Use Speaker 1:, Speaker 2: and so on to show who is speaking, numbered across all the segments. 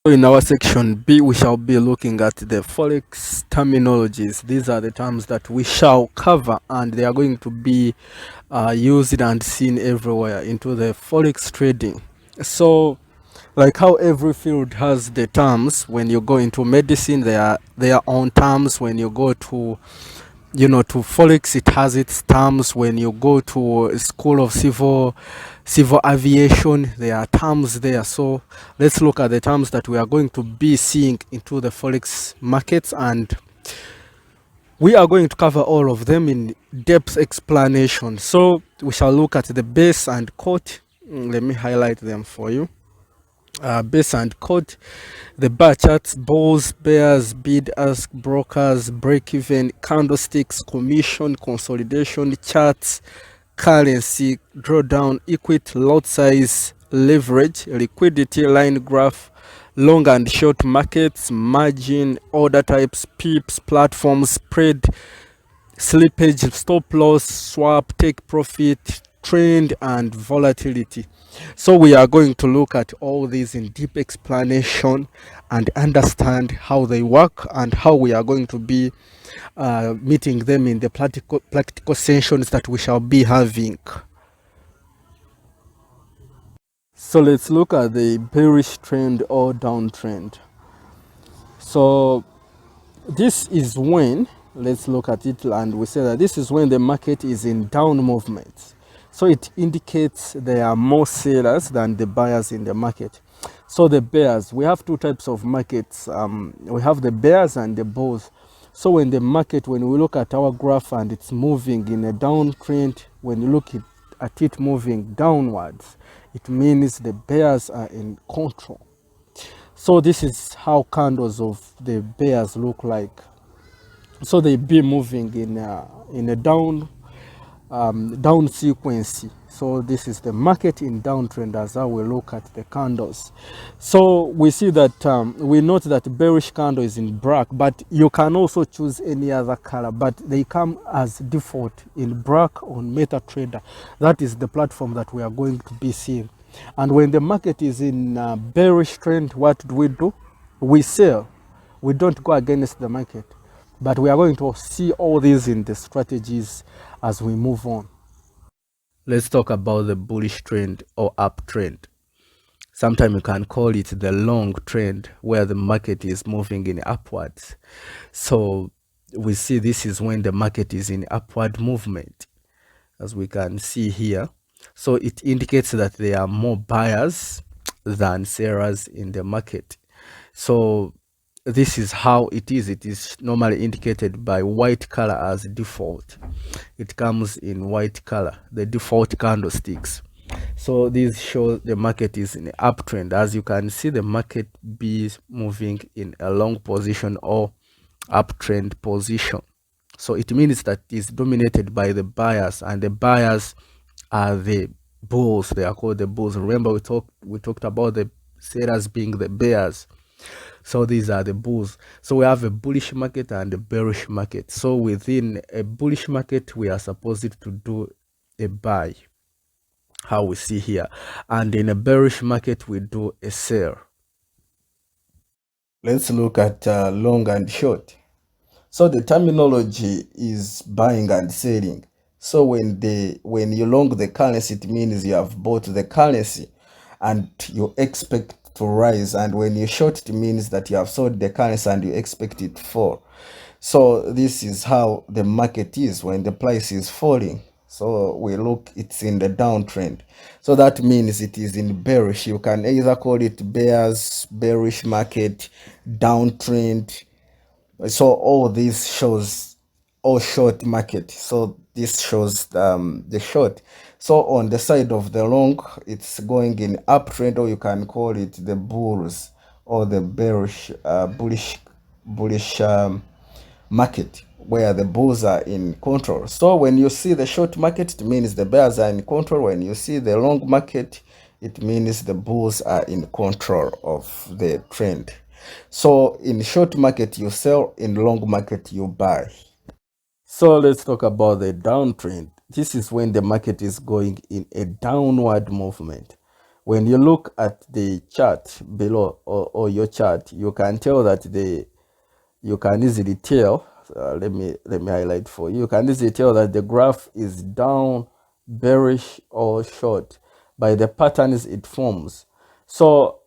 Speaker 1: So in our section B, we shall be looking at the Forex terminologies. These are the terms that we shall cover, and they are going to be used and seen everywhere into the Forex trading. So, like how every field has the terms, when you go into medicine, they are their own terms. When you go to to Forex, it has its terms. When you go to a school of civil aviation, there are terms there. So let's look at the terms that we are going to be seeing into the Forex markets, and we are going to cover all of them in depth explanation. So we shall look at the base and quote. Let me highlight them for you. Base and quote, the bar charts, bulls, bears, bid ask, brokers, break even, candlesticks, commission, consolidation, charts, currency, drawdown, equity, lot size, leverage, liquidity, line graph, long and short markets, margin, order types, pips, platforms, spread, slippage, stop loss, swap, take profit, trend, and volatility. So we are going to look at all these in deep explanation and understand how they work and how we are going to be meeting them in the practical sessions that we shall be having. So let's look at the bearish trend or downtrend. So this is when, let's look at it, and we say that this is when the market is in down movement. So it indicates there are more sellers than the buyers in the market. So the bears, we have two types of markets. We have the bears and the bulls. So when the market, when we look at our graph and it's moving in a downtrend, when you look at it moving downwards, it means the bears are in control. So this is how candles of the bears look like. So they be moving in a down sequence. So this is the market in downtrend as how we look at the candles. So we see that we note that bearish candle is in black, but you can also choose any other color, but they come as default in black on MetaTrader. That is the platform that we are going to be seeing. And when the market is in bearish trend, what do? We sell. We don't go against the market. But we are going to see all these in the strategies as we move on. Let's talk about the bullish trend or uptrend. Sometimes you can call it the long trend where the market is moving in upwards. So we see this is when the market is in upward movement, as we can see here. So it indicates that there are more buyers than sellers in the market. So this is how it is. It is normally indicated by white color as default. It comes in white color, the default candlesticks. So this shows the market is in an uptrend. As you can see, the market be moving in a long position or uptrend position. So it means that it's dominated by the buyers, and the buyers are the bulls. They are called the bulls. Remember, we talked about the sellers being the bears. So these are the bulls. So we have a bullish market and a bearish market. So within a bullish market, we are supposed to do a buy, how we see here. And in a bearish market, we do a sell. Let's look at long and short. So the terminology is buying and selling. So when you long the currency, it means you have bought the currency and you expect to rise, and when you short, it means that you have sold the currency and you expect it to fall. So this is how the market is when the price is falling. So we look, it's in the downtrend. So that means it is in bearish. You can either call it bears, bearish market, downtrend. So all this shows all short market. So this shows the short. So on the side of the long, it's going in uptrend, or you can call it the bulls or the bearish bullish market, where the bulls are in control. So when you see the short market, it means the bears are in control. When you see the long market, it means the bulls are in control of the trend. So in short market you sell, in long market you buy. So let's talk about the downtrend. This is when the market is going in a downward movement. When you look at the chart below, or your chart, you can tell that you can easily tell, let me highlight for you. You can easily tell that the graph is down, bearish, or short by the patterns it forms. So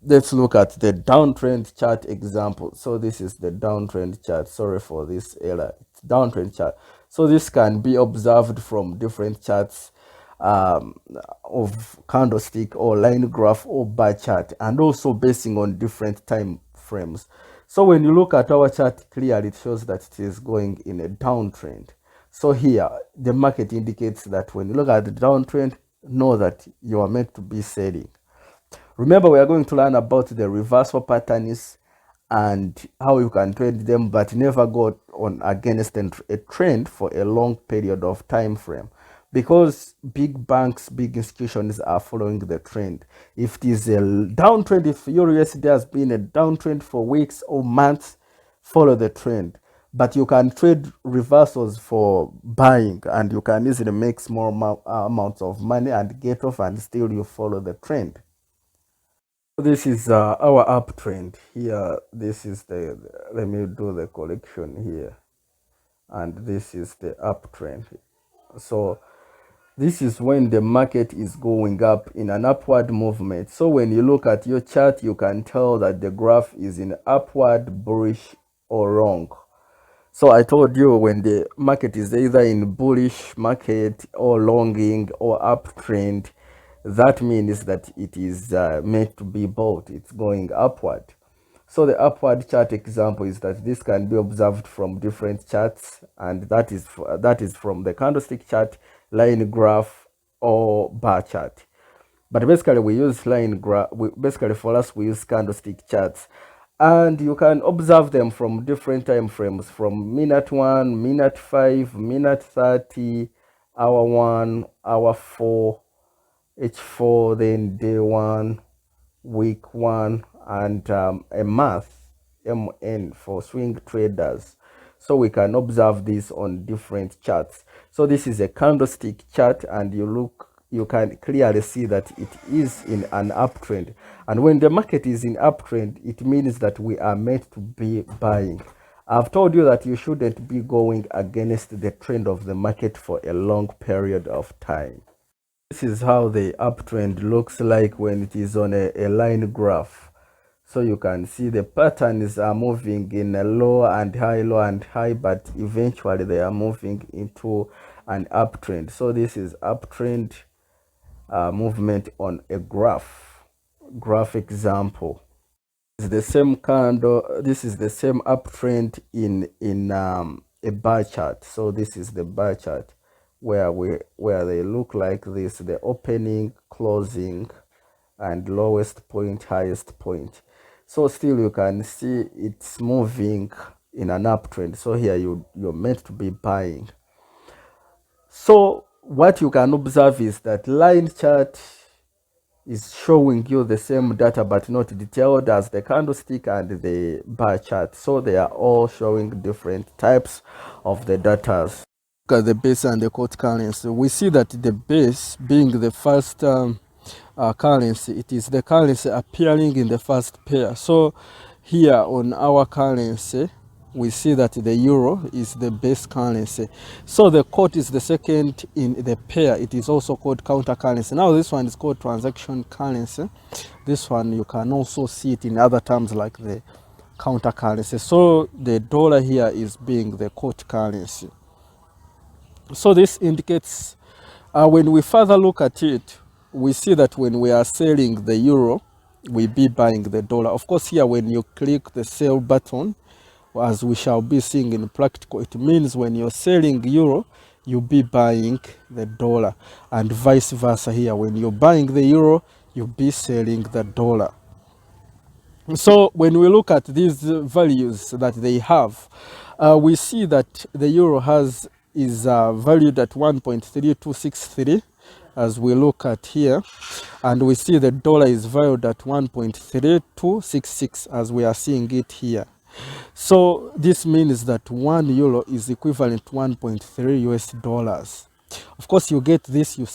Speaker 1: let's look at the downtrend chart example. So this is the downtrend chart. Sorry for this error. It's downtrend chart. So this can be observed from different charts, of candlestick or line graph or bar chart, and also basing on different time frames. So when you look at our chart, clearly it shows that it is going in a downtrend. So here the market indicates that when you look at the downtrend, know that you are meant to be selling. Remember, we are going to learn about the reversal patterns and how you can trade them, but never go on against a trend for a long period of time frame, because big banks, big institutions are following the trend. If it is a downtrend, if your USD has been a downtrend for weeks or months, follow the trend. But you can trade reversals for buying, and you can easily make small amounts of money and get off, and still you follow the trend. This is our uptrend here. This is let me do the collection here, and this is the uptrend. So this is when the market is going up in an upward movement. So when you look at your chart, you can tell that the graph is in upward, bullish, or long. So I told you, when the market is either in bullish market or longing or uptrend, that means that it is meant to be bought. It's going upward. So the upward chart example is that this can be observed from different charts, and that is from the candlestick chart, line graph, or bar chart. But basically we use line graph. Basically for us, we use candlestick charts, and you can observe them from different time frames, from minute 1, minute 5, minute 30, hour 1, hour 4, H4, then day 1, week 1, and a month, MN, for swing traders. So we can observe this on different charts. So this is a candlestick chart, and you can clearly see that it is in an uptrend. And when the market is in uptrend, it means that we are meant to be buying. I've told you that you shouldn't be going against the trend of the market for a long period of time. This is how the uptrend looks like when it is on a line graph. So you can see the patterns are moving in a low and high, but eventually they are moving into an uptrend. So this is uptrend movement on a graph example. It's the same candle. This is the same uptrend in a bar chart. So this is the bar chart where they look like this: the opening, closing, and lowest point, highest point. So still you can see it's moving in an uptrend. So here you're meant to be buying. So what you can observe is that line chart is showing you the same data but not detailed as the candlestick and the bar chart. So they are all showing different types of the data. Look at the base and the quote currency. We see that the base being the first currency, it is the currency appearing in the first pair. So here on our currency, we see that the euro is the base currency. So the quote is the second in the pair. It is also called counter currency. Now this one is called transaction currency. This one you can also see it in other terms like the counter currency. So the dollar here is being the quote currency. So this indicates, when we further look at it, we see that when we are selling the euro, we be buying the dollar. Of course, here when you click the sell button, as we shall be seeing in practical, it means when you're selling euro, you'll be buying the dollar, and vice versa. Here when you're buying the euro, you'll be selling the dollar. So when we look at these values that they have, we see that the euro is valued at 1.3263 as we look at here, and we see the dollar is valued at 1.3266 as we are seeing it here. So this means that 1 euro is equivalent to 1.3 US dollars. Of course, you get this, you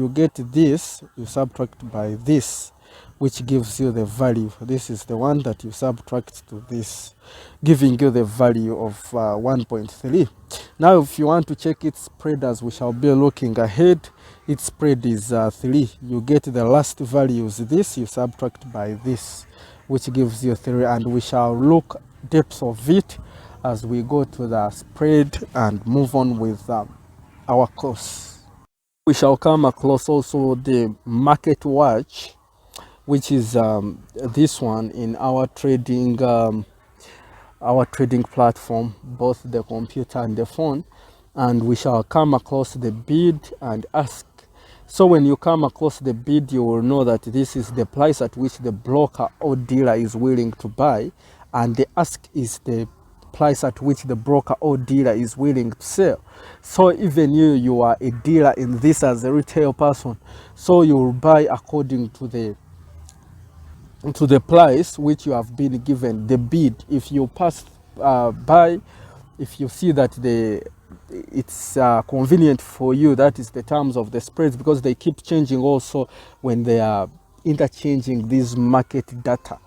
Speaker 1: get this, you subtract by this, which gives you the value. This is the one that you subtract to this, giving you the value of 1.3. Now, if you want to check its spread, as we shall be looking ahead, its spread is 3. You get the last values, this, you subtract by this, which gives you 3, and we shall look depths of it as we go to the spread and move on with our course. We shall come across also the market watch, which is this one in our trading platform, both the computer and the phone, and we shall come across the bid and ask. So when you come across the bid, you will know that this is the price at which the broker or dealer is willing to buy, and the ask is the price at which the broker or dealer is willing to sell. So even you are a dealer in this as a retail person, so you will buy according to the price which you have been given, the bid. If you pass by, if you see that it's convenient for you, that is the terms of the spreads, because they keep changing also when they are interchanging these market data.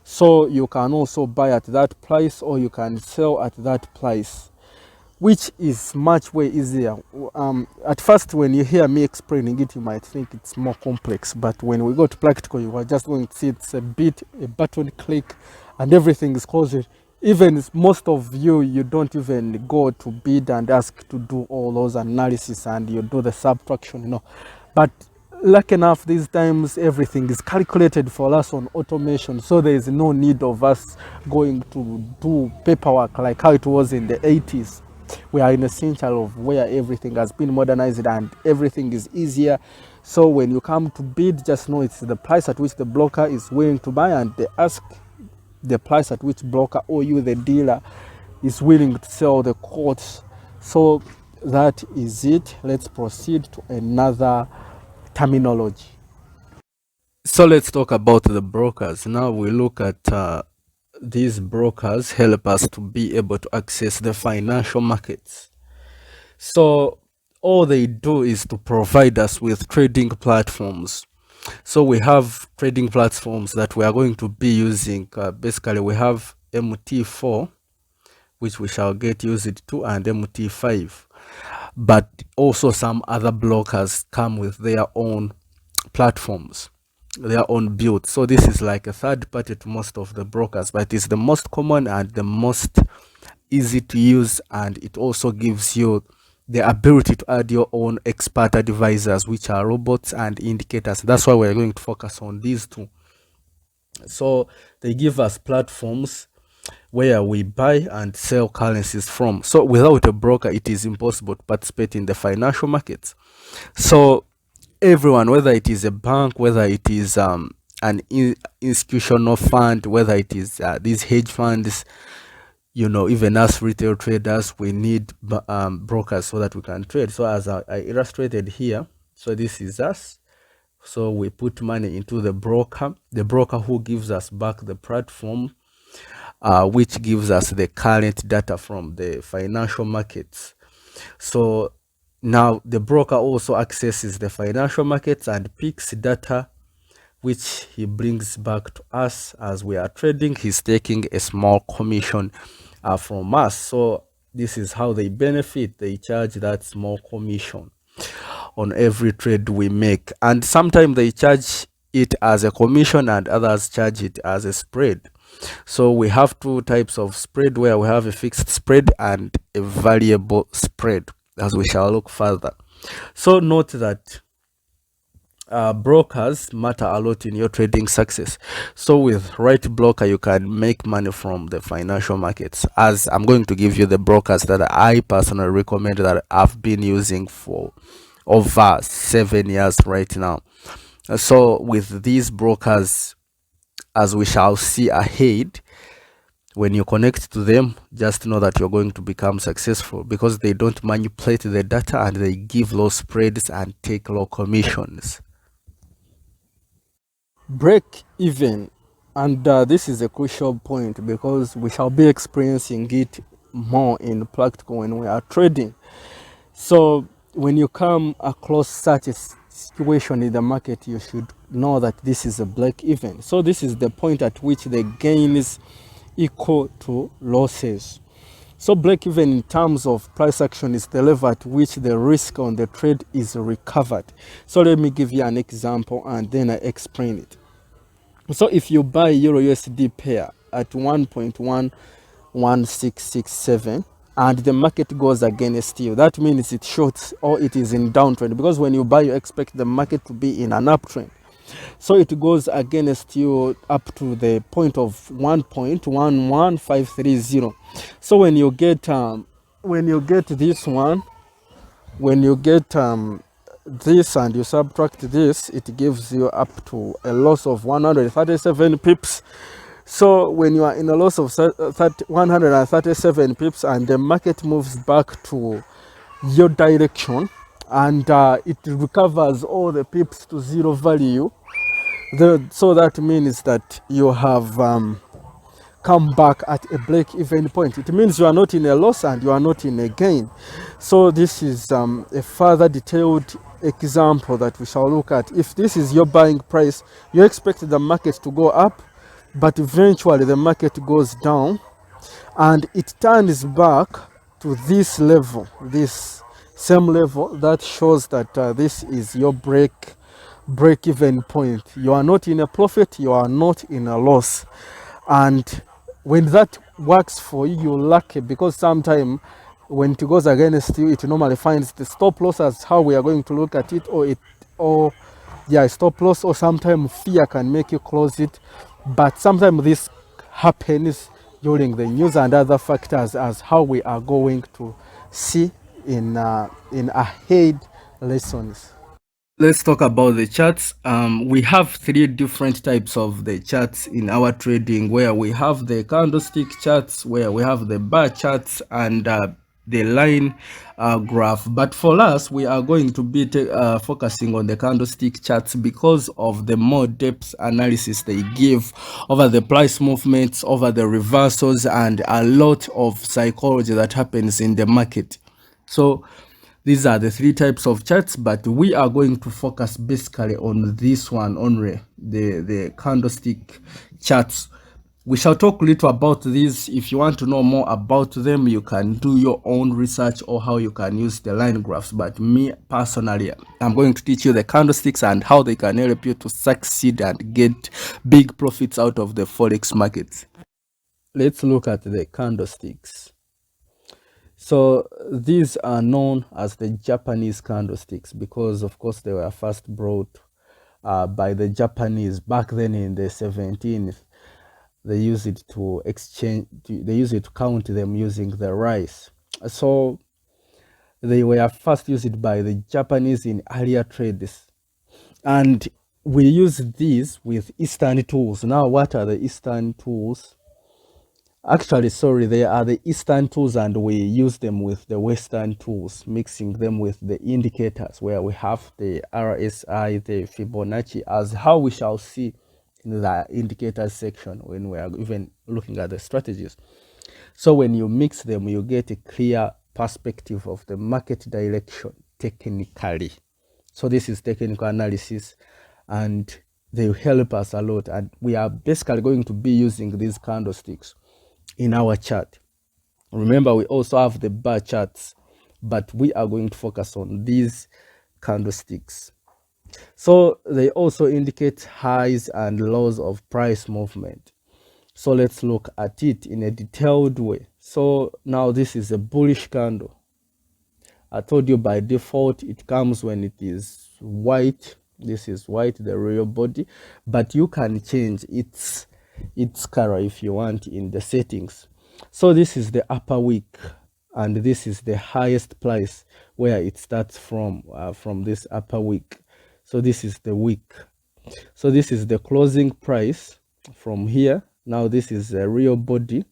Speaker 1: So you can also buy at that price, or you can sell at that price, which is much way easier. At first, when you hear me explaining it, you might think it's more complex, but when we go to practical, you are just going to see it's a button click, and everything is closed. Even most of you don't even go to bid and ask to do all those analysis, and you do the subtraction, But lucky enough, these times everything is calculated for us on automation, so there is no need of us going to do paperwork like how it was in the 80s. We are in a century of where everything has been modernized and everything is easier. So when you come to bid, just know it's the price at which the broker is willing to buy, and they ask the price at which broker or you, the dealer, is willing to sell the quotes. So that is it. Let's proceed to another terminology. So let's talk about the brokers. Now we look at these brokers help us to be able to access the financial markets. So all they do is to provide us with trading platforms. So we have trading platforms that we are going to be using. Basically, we have MT4, which we shall get used to, and MT5. But also some other brokers come with their own platforms, their own build. So this is like a third party to most of the brokers, but it's the most common and the most easy to use, and it also gives you the ability to add your own expert advisors, which are robots and indicators. That's why we're going to focus on these two. So they give us platforms where we buy and sell currencies from. So without a broker, it is impossible to participate in the financial markets. So everyone, whether it is a bank, whether it is an institutional fund, whether it is these hedge funds, even us retail traders, we need brokers so that we can trade. So as I illustrated here, so this is us. So we put money into the broker who gives us back the platform, which gives us the current data from the financial markets. So now the broker also accesses the financial markets and picks data, which he brings back to us as we are trading. He's taking a small commission from us. So this is how they benefit. They charge that small commission on every trade we make, and sometimes they charge it as a commission and others charge it as a spread. So we have two types of spread, where we have a fixed spread and a variable spread, as we shall look further. So note that brokers matter a lot in your trading success. So with right broker, you can make money from the financial markets, as I'm going to give you the brokers that I personally recommend, that I've been using for over 7 years right now. So with these brokers, as we shall see ahead, when you connect to them, just know that you're going to become successful, because they don't manipulate the data and they give low spreads and take low commissions. Break even, and this is a crucial point, because we shall be experiencing it more in practical when we are trading. So when you come across such a situation in the market, you should know that this is a break even. So this is the point at which the gain is equal to losses. So break even in terms of price action is the level at which the risk on the trade is recovered. So let me give you an example and then I explain it. So if you buy Euro USD pair at 1.11667 and the market goes against you, that means it shorts or it is in downtrend, because when you buy you expect the market to be in an uptrend. So it goes against you up to the point of 1.11530. So when you get this one, when you get this and you subtract this, it gives you up to a loss of 137 pips. So when you are in a loss of 137 pips and the market moves back to your direction and it recovers all the pips to zero value, so that means that you have come back at a break-even point. It means you are not in a loss and you are not in a gain. So this is a further detailed example that we shall look at. If this is your buying price, you expect the market to go up, but eventually the market goes down and it turns back to this level, this same level, that shows that this is your break-even point. You are not in a profit, you are not in a loss. And when that works for you, you're lucky, because sometimes when it goes against you, it normally finds the stop loss, as how we are going to look at it, or stop loss, or sometimes fear can make you close it. But sometimes this happens during the news and other factors, as how we are going to see in ahead lessons. Let's talk about the charts. We have three different types of the charts in our trading, where we have the candlestick charts, where we have the bar charts, and the line graph. But for us, we are going to be focusing on the candlestick charts because of the more depth analysis they give over the price movements, over the reversals, and a lot of psychology that happens in the market. So these are the three types of charts, but we are going to focus basically on this one only, the candlestick charts. We shall talk a little about these. If you want to know more about them, you can do your own research or how you can use the line graphs. But me personally, I'm going to teach you the candlesticks and how they can help you to succeed and get big profits out of the Forex markets. Let's look at the candlesticks. So these are known as the Japanese candlesticks because, of course, they were first brought by the Japanese back then in the 17th. They use it to they use it to count them using the rice. So they were first used by the Japanese in earlier trades. And we use these with Eastern tools. Now, what are the Eastern tools? Actually, sorry, they are the Eastern tools and we use them with the Western tools, mixing them with the indicators, where we have the RSI, the Fibonacci, as how we shall see in the indicators section when we are even looking at the strategies. So when you mix them, you get a clear perspective of the market direction technically. So this is technical analysis and they help us a lot. And we are basically going to be using these candlesticks in our chart. Remember, we also have the bar charts, but we are going to focus on these candlesticks. So they also indicate highs and lows of price movement. So let's look at it in a detailed way. So now this is a bullish candle. I told you by default it comes when it is white. This is white, the real body, but you can change its color if you want in the settings. So this is the upper wick and this is the highest price where it starts from this upper wick. So this is the wick. So this is the closing price from here. Now this is the real body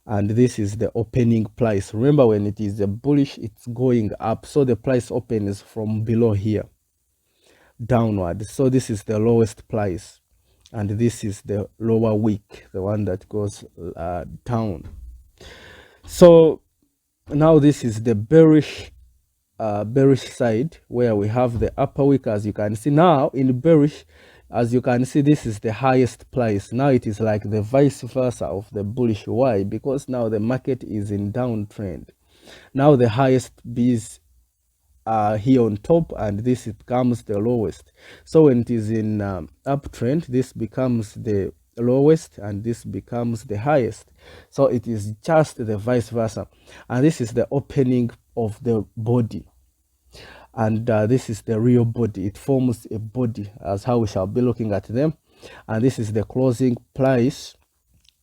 Speaker 1: and this is the opening price. Remember, when it is a bullish, it's going up, so the price opens from below here downward. So this is the lowest price and this is the lower wick, the one that goes down. So now this is the bearish bearish side where we have the upper wick. As you can see now in bearish, as you can see, this is the highest price. Now it is like the vice versa of the bullish. Why? Because now the market is in downtrend. Now the highest B's are here on top, and this becomes the lowest. So when it is in uptrend, this becomes the lowest and this becomes the highest. So it is just the vice versa. And this is the opening of the body, and this is the real body. It forms a body, as how we shall be looking at them. And this is the closing price,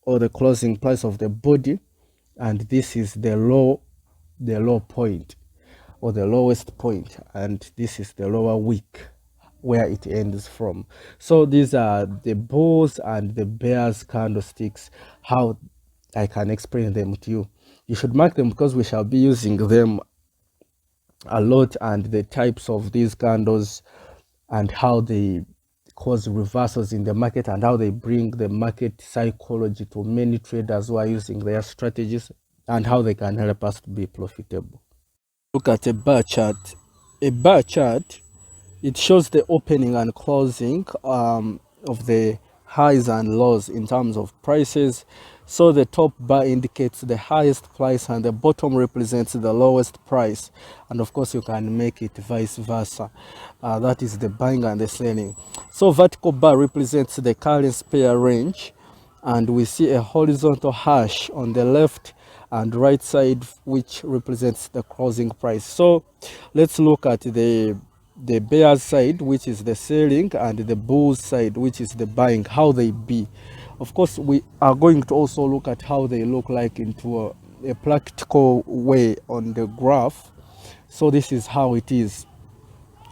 Speaker 1: or the closing price of the body, and this is the low point, or the lowest point, and this is the lower wick where it ends from. So these are the bulls and the bears candlesticks, how I can explain them to you. You should mark them because we shall be using them a lot, and the types of these candles and how they cause reversals in the market, and how they bring the market psychology to many traders who are using their strategies, and how they can help us to be profitable. Look at a bar chart. A bar chart, it shows the opening and closing of the highs and lows in terms of prices. So the top bar indicates the highest price and the bottom represents the lowest price. And of course you can make it vice versa. That is the buying and the selling. So vertical bar represents the currency pair range, and we see a horizontal hash on the left and right side, which represents the closing price. So let's look at the bear side, which is the selling, and the bull side, which is the buying, how they be. Of course we are going to also look at how they look like into a practical way on the graph. So this is how it is.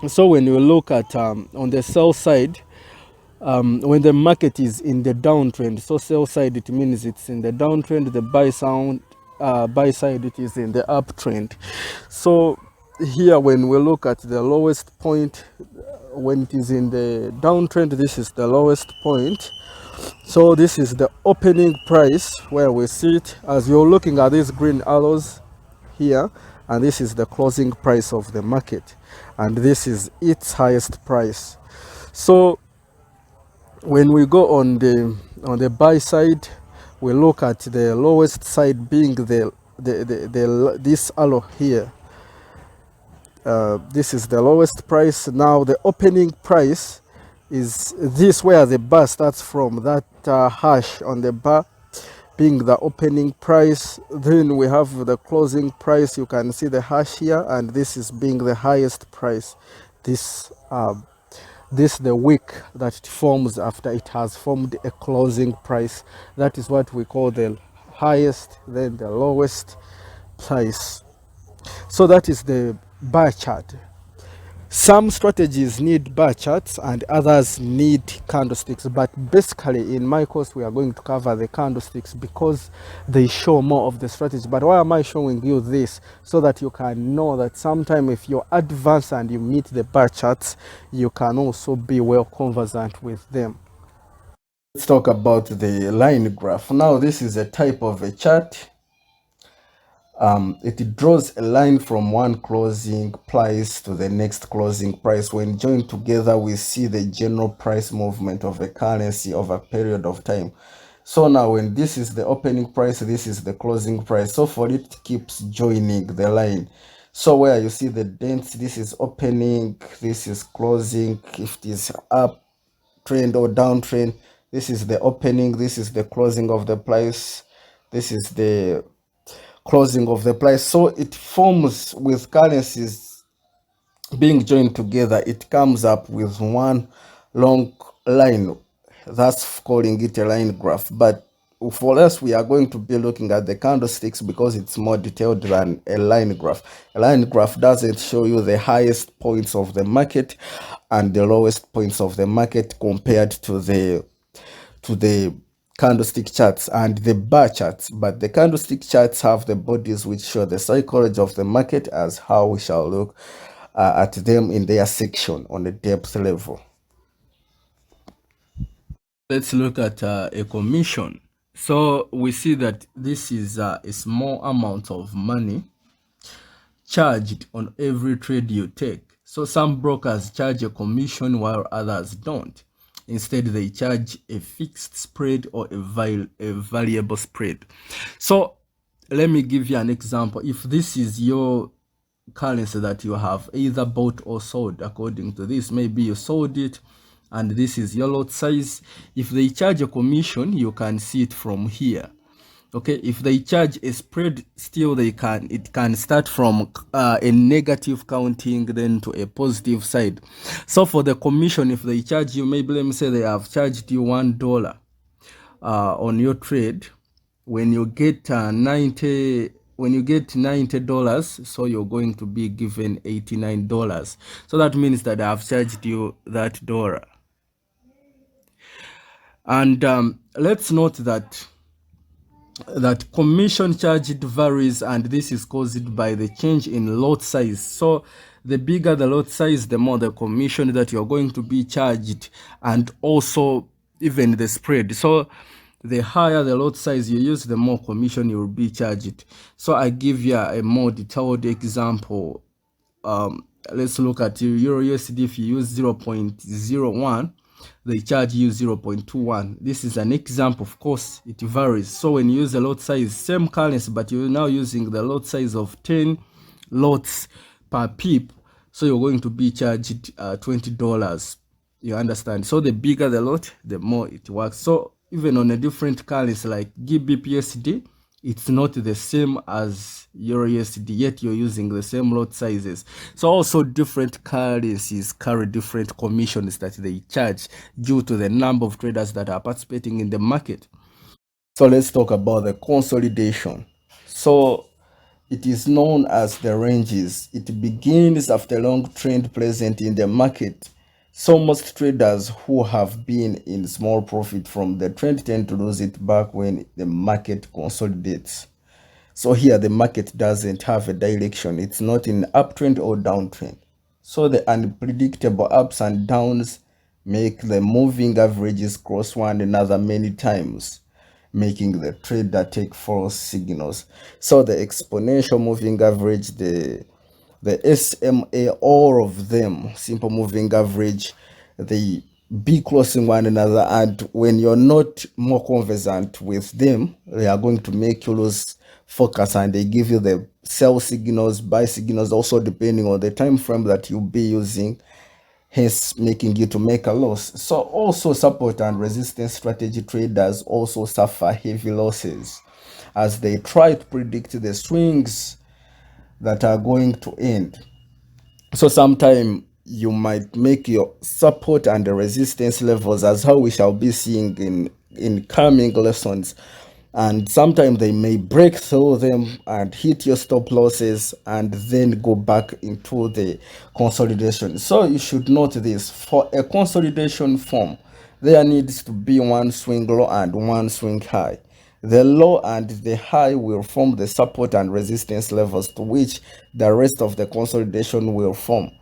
Speaker 1: So when you look at on the sell side, when the market is in the downtrend, so sell side, it means it's in the downtrend. The buy side, it is in the uptrend. So here when we look at the lowest point, when it is in the downtrend, this is the lowest point. So this is the opening price where we see it, as you're looking at these green arrows here, and this is the closing price of the market, and this is its highest price. So when we go on the buy side, we look at the lowest side being this arrow here. This is the lowest price. Now the opening price is this, where the bar starts from, that hash on the bar being the opening price. Then we have the closing price. You can see the hash here, and this is being the highest price. This the wick that it forms after it has formed a closing price. That is what we call the highest, then the lowest price. So that is the bar chart. Some strategies need bar charts and others need candlesticks, but basically in my course we are going to cover the candlesticks because they show more of the strategy. But why am I showing you this? So that you can know that sometime if you're advanced and you meet the bar charts, you can also be well conversant with them. Let's talk about the line graph. Now this is a type of a chart. It draws a line from one closing price to the next closing price. When joined together, we see the general price movement of a currency over a period of time. So now when this is the opening price, this is the closing price. So for it keeps joining the line. So where you see the dents, this is opening, this is closing. If it is up trend or downtrend, this is the opening, this is the closing of the price, this is the closing of the price. So it forms, with currencies being joined together, it comes up with one long line. That's calling it a line graph. But for us, we are going to be looking at the candlesticks because it's more detailed than a line graph. A line graph doesn't show you the highest points of the market and the lowest points of the market compared to the candlestick charts and the bar charts. But the candlestick charts have the bodies which show the psychology of the market, as how we shall look at them in their section on the depth level. Let's look at a commission. So we see that this is a small amount of money, charged on every trade you take. So some brokers charge a commission while others don't. Instead, they charge a fixed spread or a variable spread. So let me give you an example. If this is your currency that you have either bought or sold, according to this, maybe you sold it and this is your lot size. If they charge a commission, you can see it from here. Okay, if they charge a spread, still it can start from a negative counting then to a positive side. So for the commission, if they charge you, maybe let me say they have charged you $1 on your trade, when you get 90, when you get $90, so you're going to be given $89. So that means that I have charged you that dollar. And let's note that commission charged varies, and this is caused by the change in lot size. So the bigger the lot size, the more the commission that you're going to be charged, and also even the spread. So the higher the lot size you use, the more commission you will be charged. So I give you a more detailed example. Let's look at Euro USD. If you use 0.01, they charge you 0.21. This is an example. Of course, it varies. So when you use a lot size, same currency, but you're now using the lot size of 10 lots per pip, so you're going to be charged $20. You understand? So the bigger the lot, the more it works. So even on a different currency like GBPSD, it's not the same as Euro USD, yet you're using the same lot sizes. So also different currencies carry different commissions that they charge due to the number of traders that are participating in the market. So let's talk about the consolidation. So it is known as the ranges. It begins after a long trend present in the market. So most traders who have been in small profit from the trend tend to lose it back when the market consolidates. So here the market doesn't have a direction. It's not in uptrend or downtrend. So the unpredictable ups and downs make the moving averages cross one another many times, making the trader take false signals. So the exponential moving average, the SMA, all of them, simple moving average, they be crossing one another, and when you're not more conversant with them, they are going to make you lose focus, and they give you the sell signals, buy signals, also depending on the time frame that you'll be using, hence making you to make a loss. So also support and resistance strategy traders also suffer heavy losses as they try to predict the swings that are going to end. So sometime you might make your support and the resistance levels as how we shall be seeing in coming lessons, and sometimes they may break through them and hit your stop losses and then go back into the consolidation. So you should note this: for a consolidation form, there needs to be one swing low and one swing high. The low and the high will form the support and resistance levels to which the rest of the consolidation will form.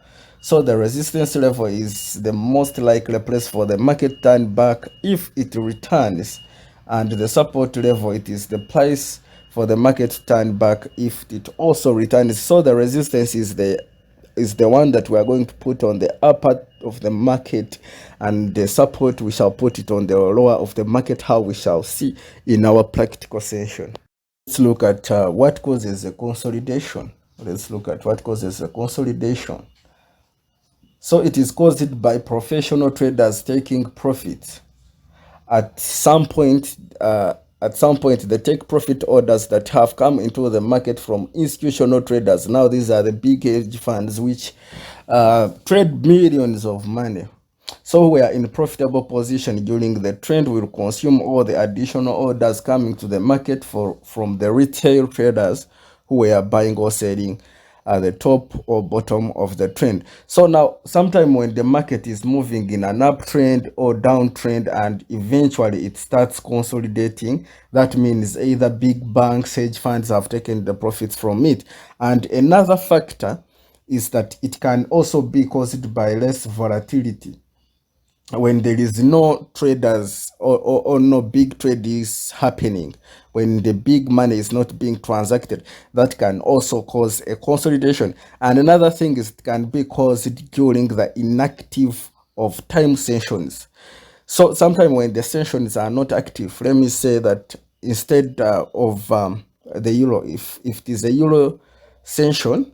Speaker 1: So the resistance level is the most likely place for the market turn back if it returns, and the support level, it is the price for the market to turn back if it also returns. So the resistance is the one that we are going to put on the upper of the market, and the support we shall put it on the lower of the market, how we shall see in our practical session. Let's look at what causes a consolidation. Let's look at what causes a consolidation. So it is caused by professional traders taking profit. At some point, they take profit orders that have come into the market from institutional traders. Now these are the big hedge funds which trade millions of money. So we are in a profitable position during the trend. Will consume all the additional orders coming to the market from the retail traders who were buying or selling at the top or bottom of the trend. So now, sometime when the market is moving in an uptrend or downtrend and eventually it starts consolidating, that means either big banks, hedge funds have taken the profits from it. And another factor is that it can also be caused by less volatility. when there is no traders or no big trade is happening, when the big money is not being transacted, that can also cause a consolidation. And another thing is it can be caused during the inactive of time sessions. So sometimes when the sessions are not active, let me say that instead of the euro, if it is a euro session,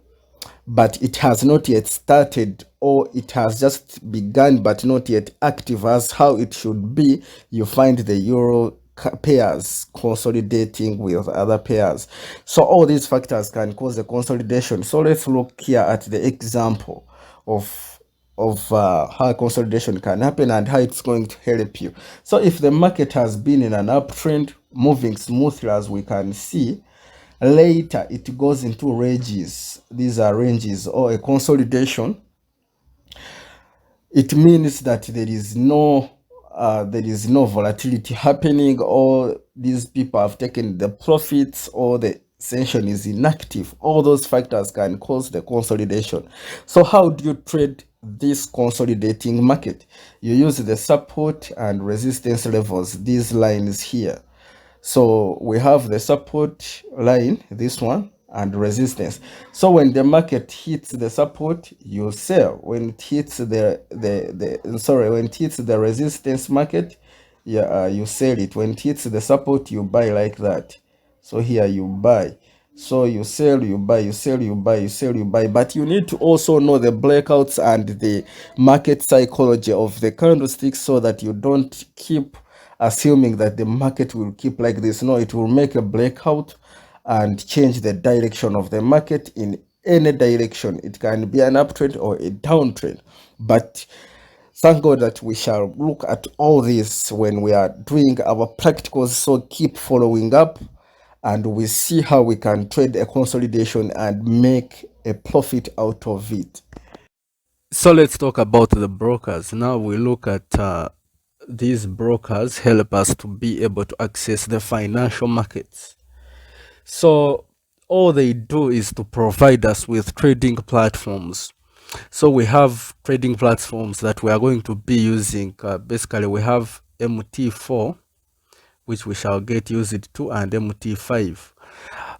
Speaker 1: but it has not yet started, or it has just begun but not yet active as how it should be, you find the euro pairs consolidating with other pairs. So all these factors can cause a consolidation. So let's look here at the example of how consolidation can happen and how it's going to help you. So if the market has been in an uptrend moving smoothly, as we can see, later it goes into ranges. These are ranges or a consolidation. It means that there is no volatility happening, or these people have taken the profits, or the session is inactive. All those factors can cause the consolidation. So how do you trade this consolidating market? You use the support and resistance levels, these lines here. So we have the support line, this one, and resistance. So when the market hits the support, you sell. When it hits when it hits the resistance market, yeah, you sell it. When it hits the support, you buy, like that. So here you buy. So you sell, you buy, you sell, you buy, you sell, you buy. But you need to also know the breakouts and the market psychology of the candlesticks, so that you don't keep assuming that the market will keep like this. No, it will make a breakout and change the direction of the market in any direction. It can be an uptrend or a downtrend. But thank God that we shall look at all this when we are doing our practicals. So keep following up, and we see how we can trade a consolidation and make a profit out of it. So let's talk about the brokers. Now we look at these brokers help us to be able to access the financial markets. So all they do is to provide us with trading platforms. So we have trading platforms that we are going to be using. Basically, we have MT4, which we shall get used to, and MT5.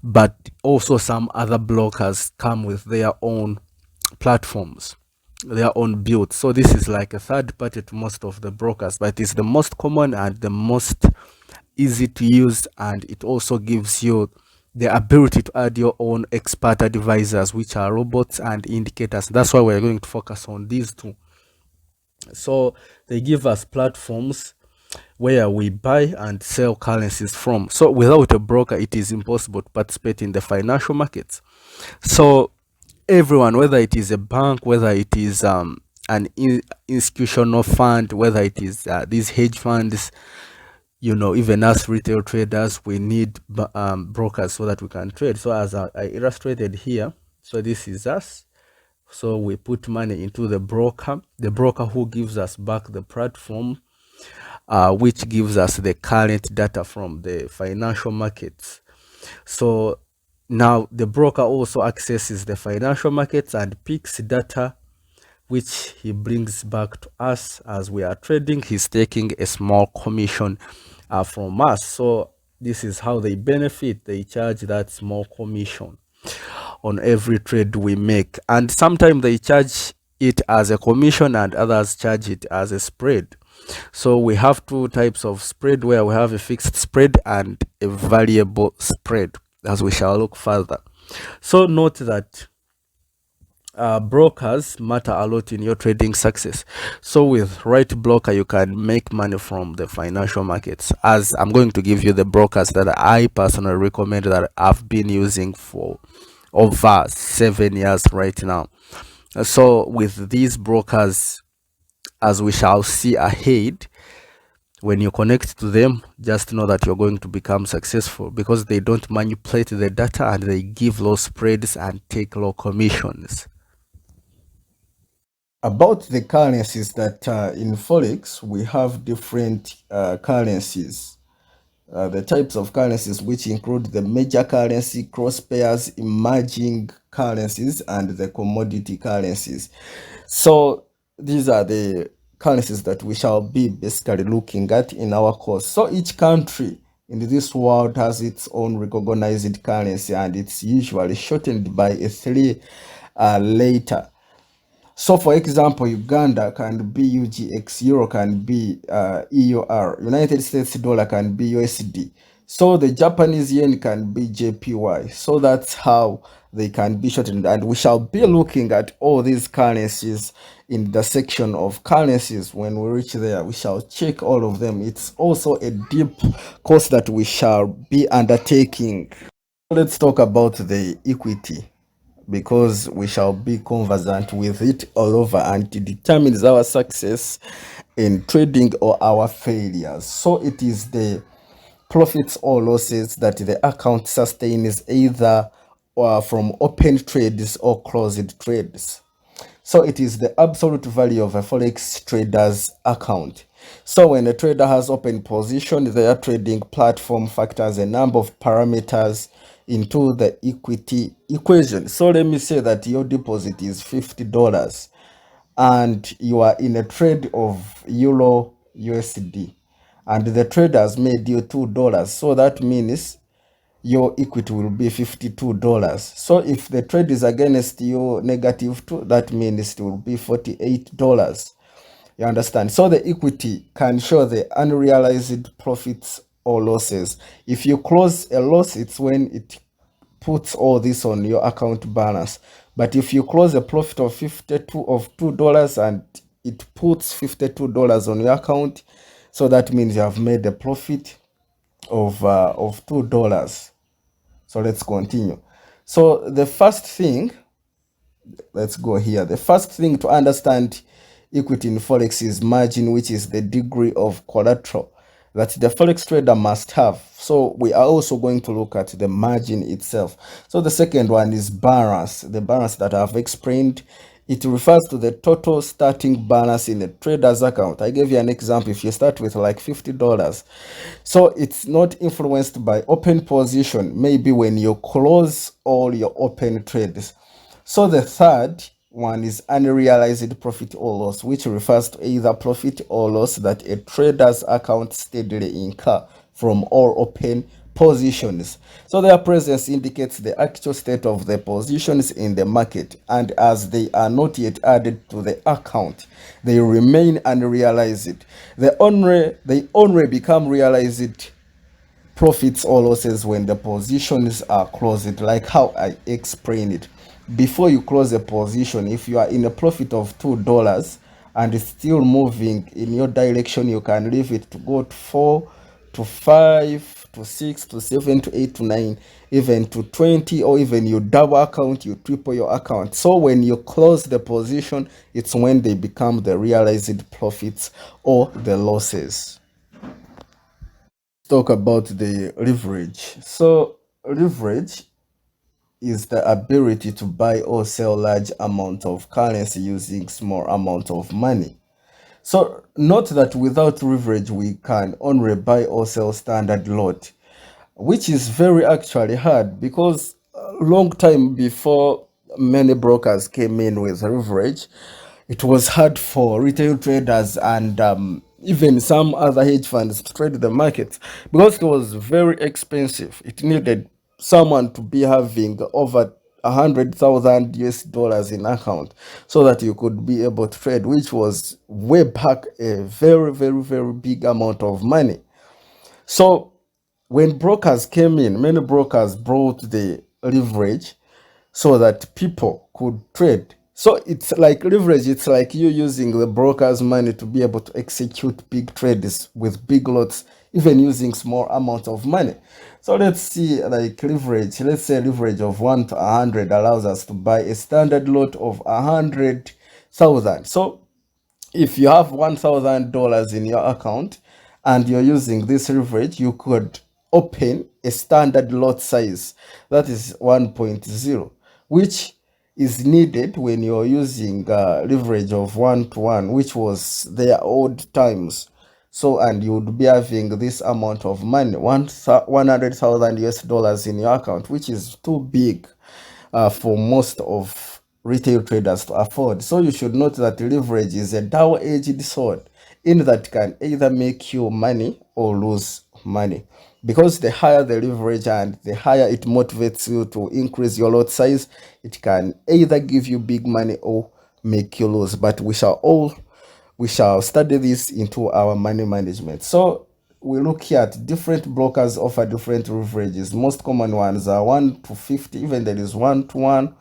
Speaker 1: But also some other brokers come with their own platforms, their own build. So this is like a third party to most of the brokers, but it's the most common and the most easy to use, and it also gives you the ability to add your own expert advisors, which are robots and indicators. That's why we're going to focus on these two. So they give us platforms where we buy and sell currencies from. So without a broker, it is impossible to participate in the financial markets. So everyone, whether it is a bank, whether it is an institutional fund, whether it is these hedge funds, even us retail traders, we need brokers so that we can trade. So as I illustrated here, so this is us. So we put money into the broker who gives us back the platform, which gives us the current data from the financial markets. So now the broker also accesses the financial markets and picks data, which he brings back to us as we are trading. He's taking a small commission from us. So this is how they benefit. They charge that small commission on every trade we make, and sometimes they charge it as a commission and others charge it as a spread. So we have two types of spread, where we have a fixed spread and a variable spread, as we shall look further. So note that brokers matter a lot in your trading success. So with right broker, you can make money from the financial markets. As I'm going to give you the brokers that I personally recommend, that I've been using for over 7 years right now. So with these brokers, as we shall see ahead, when you connect to them, just know that you're going to become successful, because they don't manipulate the data and they give low spreads and take low commissions. About the currencies that in Forex, we have different currencies. The types of currencies, which include the major currency, cross pairs, emerging currencies, and the commodity currencies. So these are the currencies that we shall be basically looking at in our course. So each country in this world has its own recognized currency, and it's usually shortened by a three letter. So, for example, Uganda can be UGX, Euro can be EUR, United States dollar can be USD. So, the Japanese yen can be JPY. So, that's how they can be shortened. And we shall be looking at all these currencies in the section of currencies. When we reach there, we shall check all of them. It's also a deep course that we shall be undertaking. Let's talk about the equity, because we shall be conversant with it all over, and it determines our success in trading or our failures. So it is the profits or losses that the account sustains, either from open trades or closed trades. So it is the absolute value of a forex trader's account. So when a trader has open position, their trading platform factors a number of parameters into the equity equation. So let me say that your deposit is $50 and you are in a trade of Euro USD, and the trader has made you $2. So that means your equity will be $52. So if the trade is against you -2, that means it will be $48. You understand? So the equity can show the unrealized profits or losses. If you close a loss, it's when it puts all this on your account balance. But if you close a profit of $2 and it puts $52 on your account, so that means you have made a profit of $2. So let's continue. So the first thing, let's go here. The first thing to understand equity in Forex is margin, which is the degree of collateral that the Forex trader must have. So we are also going to look at the margin itself. So the second one is balance, the balance that I've explained. It refers to the total starting balance in a trader's account. I gave you an example. If you start with like $50, so it's not influenced by open position, maybe when you close all your open trades. So the third one is unrealized profit or loss, which refers to either profit or loss that a trader's account steadily incur from all open positions. So their presence indicates the actual state of the positions in the market, and as they are not yet added to the account, they remain unrealized. They only become realized profits or losses when the positions are closed, like how I explained it. Before you close a position, if you are in a profit of $2 and it's still moving in your direction, you can leave it to go to 4 to 5 to 6 to 7 to 8 to 9, even to 20, or even you double account, you triple your account. So when you close the position, it's when they become the realized profits or the losses. Talk about the leverage. So leverage is the ability to buy or sell large amount of currency using small amount of money. So note that without leverage we can only buy or sell standard lot, which is very actually hard, because a long time before many brokers came in with leverage, it was hard for retail traders and even some other hedge funds to trade the market, because it was very expensive. It needed someone to be having over 100,000 US dollars in account so that you could be able to trade, which was way back a very, very, very big amount of money. So when brokers came in, many brokers brought the leverage so that people could trade. So it's like leverage, it's like you using the broker's money to be able to execute big trades with big lots, even using small amounts of money. So let's see, like leverage, let's say leverage of 1 to 100 allows us to buy a standard lot of 100,000. So if you have $1,000 in your account and you're using this leverage, you could open a standard lot size that is 1.0, which is needed when you're using leverage of 1 to 1, which was their old times. So, and you would be having this amount of money, 100,000 US dollars in your account, which is too big for most of retail traders to afford. So you should note that leverage is a double-edged sword in that can either make you money or lose money. Because the higher the leverage and the higher it motivates you to increase your lot size, it can either give you big money or make you lose. But we shall study this into our money management. So we look here at different brokers offer different leverages. Most common ones are 1 to 50, even there is 1 to 1,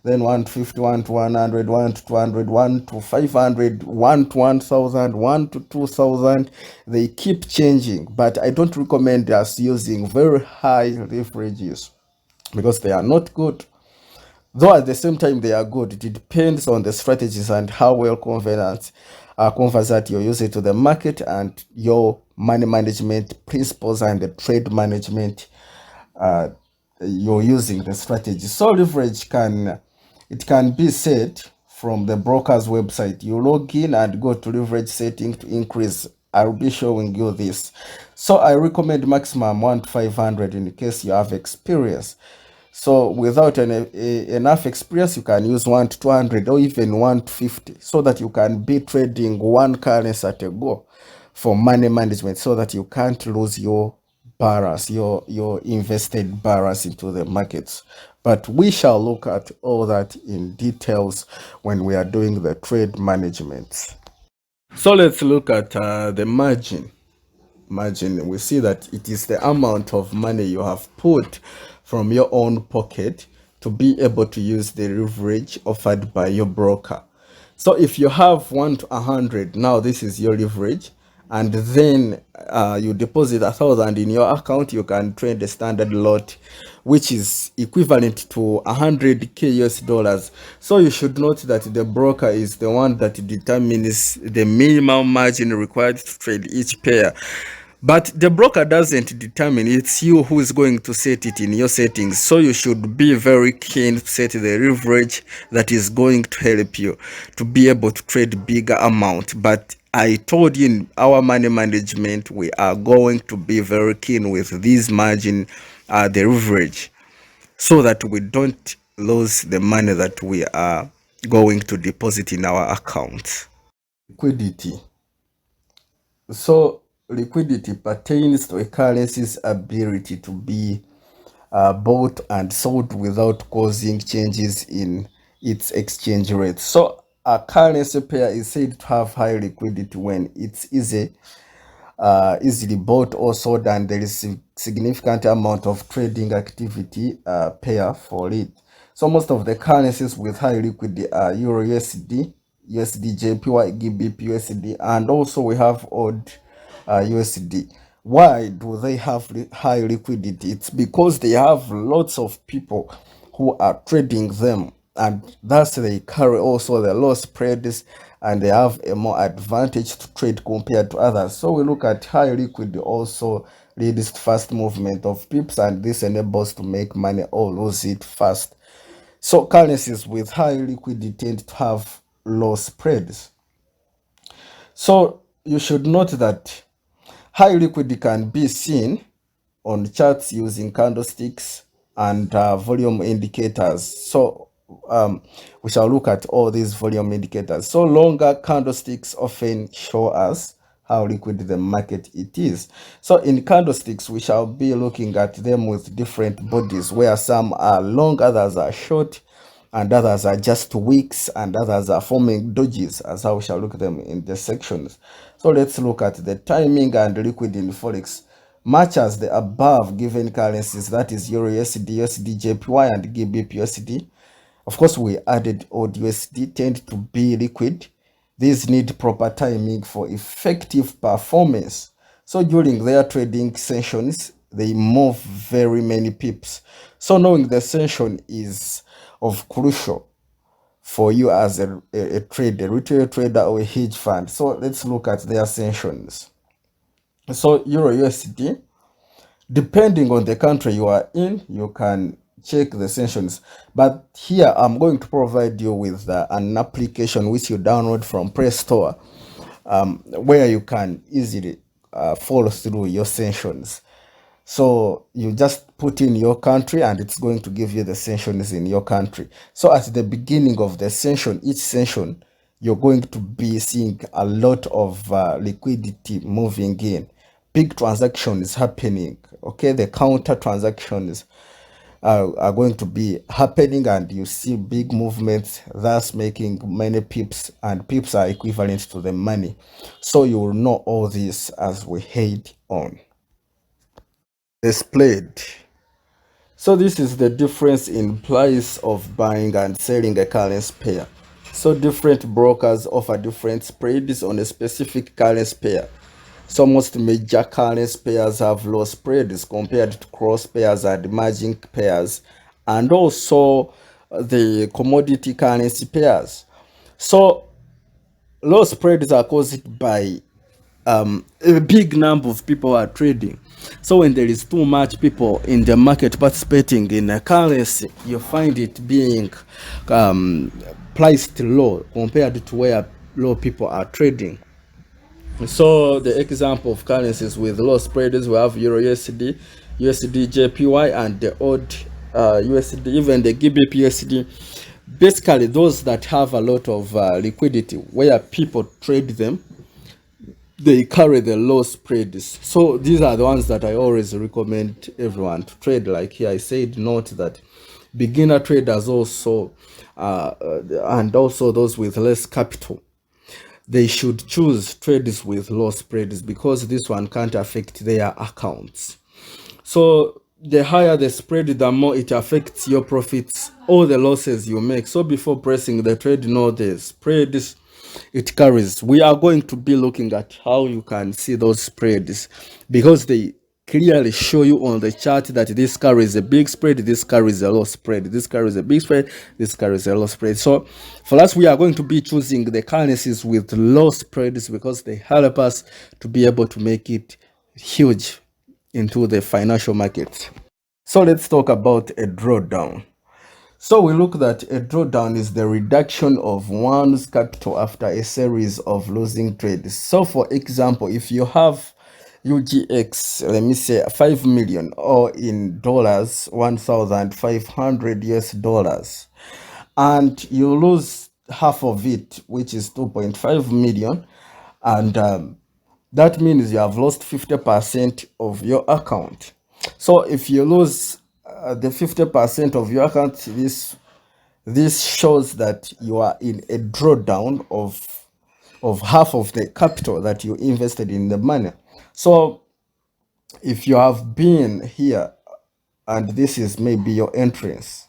Speaker 1: then 1 to 50, 1 to 100, 1 to 200, 1 to 500, 1 to 1000, 1 to 2000. They keep changing, but I don't recommend us using very high leverages because they are not good. Though at the same time they are good, it depends on the strategies and how well conversant you're using to the market and your money management principles and the trade management uh, you're using the strategy. So leverage can be set from the broker's website. You log in and go to leverage setting to increase. I'll be showing you this. So I recommend maximum 1 to 500 in case you have experience. So without enough experience, you can use 1 to 200 or even 1 to 50 so that you can be trading one currency at a go for money management so that you can't lose your balance, your invested balance into the markets. But we shall look at all that in details when we are doing the trade management. So let's look at the margin. We see that it is the amount of money you have put from your own pocket to be able to use the leverage offered by your broker. So if you have 1 to 100, now this is your leverage, and then you deposit 1,000 in your account, you can trade the standard lot, which is equivalent to 100k US dollars. So you should note that the broker is the one that determines the minimum margin required to trade each pair. But the broker doesn't determine, it's you who is going to set it in your settings. So you should be very keen to set the leverage that is going to help you to be able to trade bigger amount. But I told you in our money management, we are going to be very keen with this margin, the leverage, so that we don't lose the money that we are going to deposit in our account. Liquidity. So liquidity pertains to a currency's ability to be bought and sold without causing changes in its exchange rate. So a currency pair is said to have high liquidity when it's easily bought or sold and there is a significant amount of trading activity pair for it. So most of the currencies with high liquidity are Euro USD, USD JPY, GBP USD, and also we have odd USD. Why do they have high liquidity? It's because they have lots of people who are trading them, and thus they carry also the low spreads and they have a more advantage to trade compared to others. So we look at high liquidity also leads to fast movement of pips, and this enables to make money or lose it fast. So currencies with high liquidity tend to have low spreads. So you should note that high liquidity can be seen on charts using candlesticks and volume indicators. So we shall look at all these volume indicators. So longer candlesticks often show us how liquid the market it is. So in candlesticks, we shall be looking at them with different bodies, where some are long, others are short, and others are just wicks, and others are forming dodges, as how we shall look at them in the sections. So let's look at the timing and liquid in Forex. Much as the above given currencies, that is Euro USD, USD JPY, and GBP USD, of course we added odd USD, tend to be liquid. These need proper timing for effective performance. So during their trading sessions, they move very many pips. So knowing the session is of crucial for you as a trader, a retail trader or a hedge fund. So let's look at their sessions. So Euro USD, depending on the country you are in, you can check the sessions. But here I'm going to provide you with an application which you download from Play Store, where you can easily follow through your sessions.
Speaker 2: So you just put in your country and it's going to give you the sessions in your country. So at the beginning of the session, each session, you're going to be seeing a lot of liquidity moving in. Big transactions happening. Okay, the counter transactions are going to be happening, and you see big movements, thus making many pips, and pips are equivalent to the money. So you will know all this as we head on. Displayed. So this is the difference in price of buying and selling a currency pair. So different brokers offer different spreads on a specific currency pair. So most major currency pairs have low spreads compared to cross pairs and emerging pairs, and also the commodity currency pairs. So low spreads are caused by a big number of people are trading. So when there is too much people in the market participating in a currency, you find it being um, priced low compared to where low people are trading. So the example of currencies with low spreads, we have Euro USD, USD JPY, and the odd USD, even the GBP USD. Basically, those that have a lot of liquidity, where people trade them, they carry the low spreads. So these are the ones that I always recommend everyone to trade. Like here I said, note that beginner traders also and also those with less capital, they should choose trades with low spreads, because this one can't affect their accounts. So the higher the spread, the more it affects your profits or the losses you make. So before pressing the trade, know the spreads it carries. We are going to be looking at how you can see those spreads, because they clearly show you on the chart that this carries a big spread, this carries a low spread, this carries a big spread, this carries a low spread. So for us, we are going to be choosing the currencies with low spreads, because they help us to be able to make it huge into the financial markets. So let's talk about a drawdown. So we look that a drawdown is the reduction of one's capital after a series of losing trades. So for example, if you have UGX, let me say 5 million, or in dollars 1,500 US dollars, and you lose half of it, which is 2.5 million, and that means you have lost 50% of your account. So if you lose the 50% of your account, this shows that you are in a drawdown of half of the capital that you invested in the money. So if you have been here and this is maybe your entrance,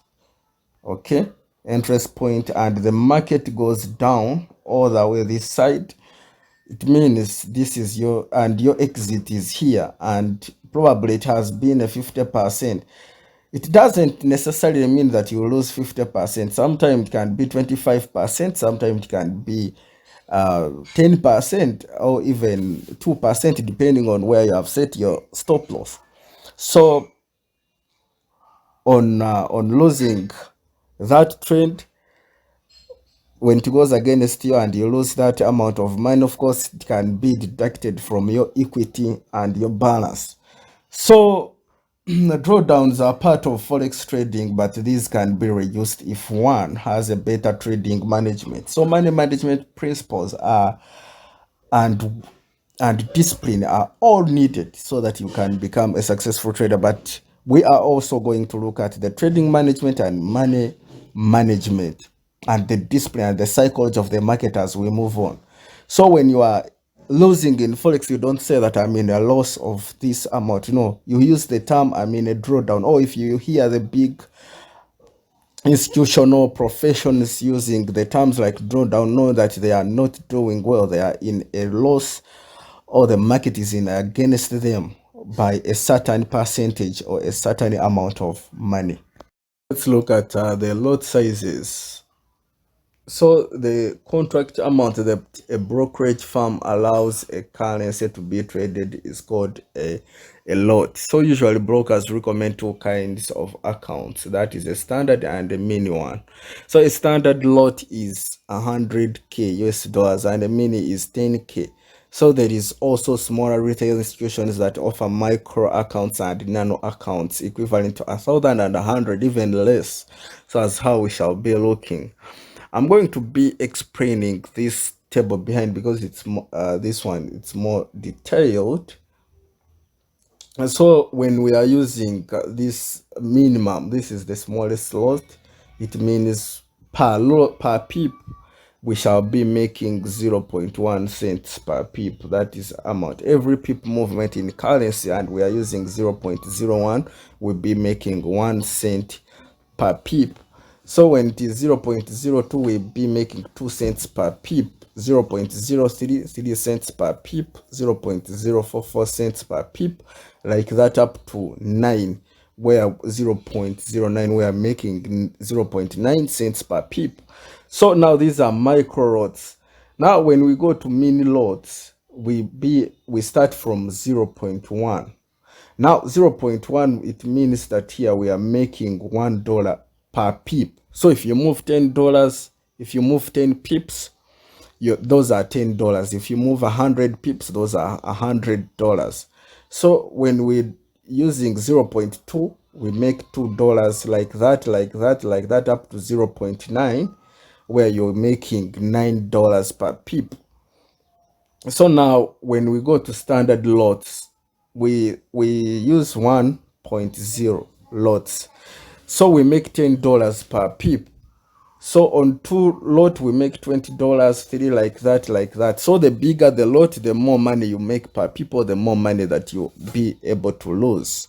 Speaker 2: okay, entrance point, and the market goes down all the way this side, it means this is your, and your exit is here, and probably it has been a 50%. It doesn't necessarily mean that you lose 50%. Sometimes it can be 25%, sometimes it can be 10%, or even 2%, depending on where you have set your stop loss. So on losing that trend, when it goes against you and you lose that amount of money, of course it can be deducted from your equity and your balance. So the drawdowns are part of forex trading, but these can be reduced if one has a better trading management. So money management principles are and and discipline are all needed so that you can become a successful trader. But we are also going to look at the trading management and money management and the discipline and the psychology of the market as we move on. So when you are losing in forex, you don't say that I'm in a loss of this amount. No, you use the term I'm in a drawdown. Or if you hear the big institutional professions using the terms like drawdown, know that they are not doing well, they are in a loss, or the market is in against them by a certain percentage or a certain amount of money. Let's look at the lot sizes. So the contract amount that a brokerage firm allows a currency to be traded is called a lot. So usually brokers recommend two kinds of accounts. That is a standard and a mini one. So a standard lot is 100k US dollars and a mini is 10k. So there is also smaller retail institutions that offer micro accounts and nano accounts equivalent to 1,000 and 100, even less. So that's how we shall be looking. I'm going to be explaining this table behind because it's this one, it's more detailed. And so when we are using this minimum, this is the smallest lot. It means per pip we shall be making 0.1 cents per pip. That is amount. Every pip movement in currency, and we are using 0.01, we'll be making 1 cent per pip. So when it is 0.02, we'll be making 2 cents per pip, 0.03, 3 cents per pip, 0.044 cents per pip, like that up to 9, where 0.09 we are making 0.9 cents per pip. So now these are micro lots. Now when we go to mini lots, we start from 0.1. Now 0.1, it means that here we are making $1 per pip. So if you move $10, if you move 10 pips, those are $10. If you move 100 pips, those are $100. So when we're using 0.2, we make $2, like that, like that, like that, up to 0.9, where you're making $9 per pip. So now when we go to standard lots, we use 1.0 lots. So we make $10 per pip. So on 2 lot we make $20, 3 like that, like that. So the bigger the lot, the more money you make per pip, or the more money that you'll be able to lose.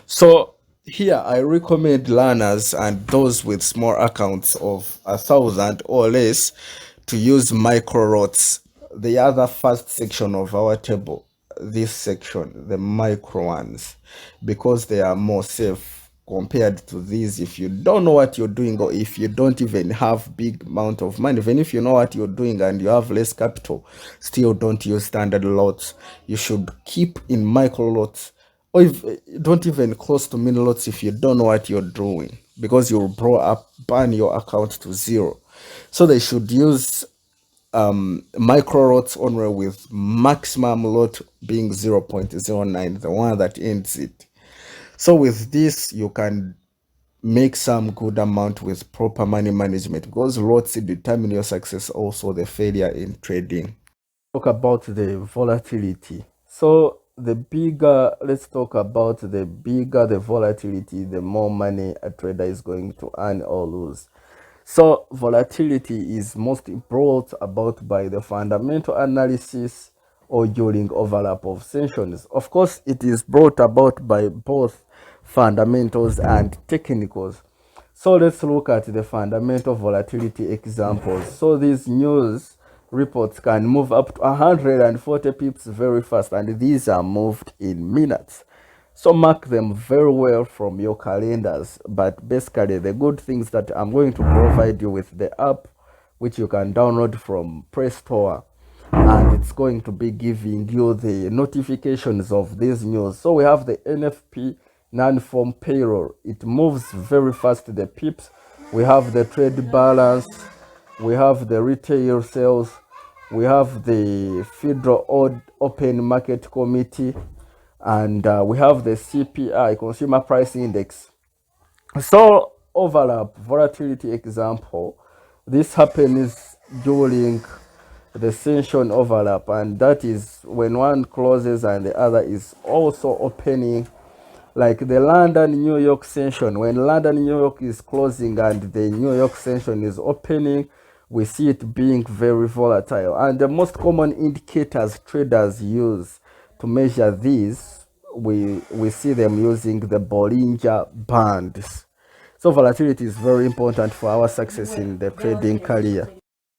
Speaker 2: So here I recommend learners and those with small accounts of 1,000 or less to use micro lots. The other first section of our table, this section, the micro ones, because they are more safe compared to these. If you don't know what you're doing, or if you don't even have big amount of money, even if you know what you're doing and you have less capital, still don't use standard lots. You should keep in micro lots, or if don't even close to mini lots if you don't know what you're doing, because you'll burn your account to zero. So they should use micro lots only, with maximum lot being 0.09, the one that ends it. So with this you can make some good amount with proper money management, because lots determine your success, also the failure in trading. Talk about the volatility. So let's talk about the bigger the volatility, the more money a trader is going to earn or lose. So volatility is mostly brought about by the fundamental analysis or during overlap of sessions. Of course, it is brought about by both fundamentals and technicals. So let's look at the fundamental volatility examples. So these news reports can move up to 140 pips very fast, and these are moved in minutes. So mark them very well from your calendars. But basically, the good things that I'm going to provide you with the app, which you can download from Play Store, and it's going to be giving you the notifications of these news. So we have the NFP non-farm payroll. It moves very fast, the pips. We have the trade balance, we have the retail sales, we have the Federal Open Market Committee, and we have the CPI, Consumer Price Index. So overlap volatility example, this happens during the session overlap, and that is when one closes and the other is also opening. Like the London New York session, when London New York is closing and the New York session is opening, we see it being very volatile. And the most common indicators traders use to measure this, we see them using the Bollinger Bands. So volatility is very important for our success in the trading career.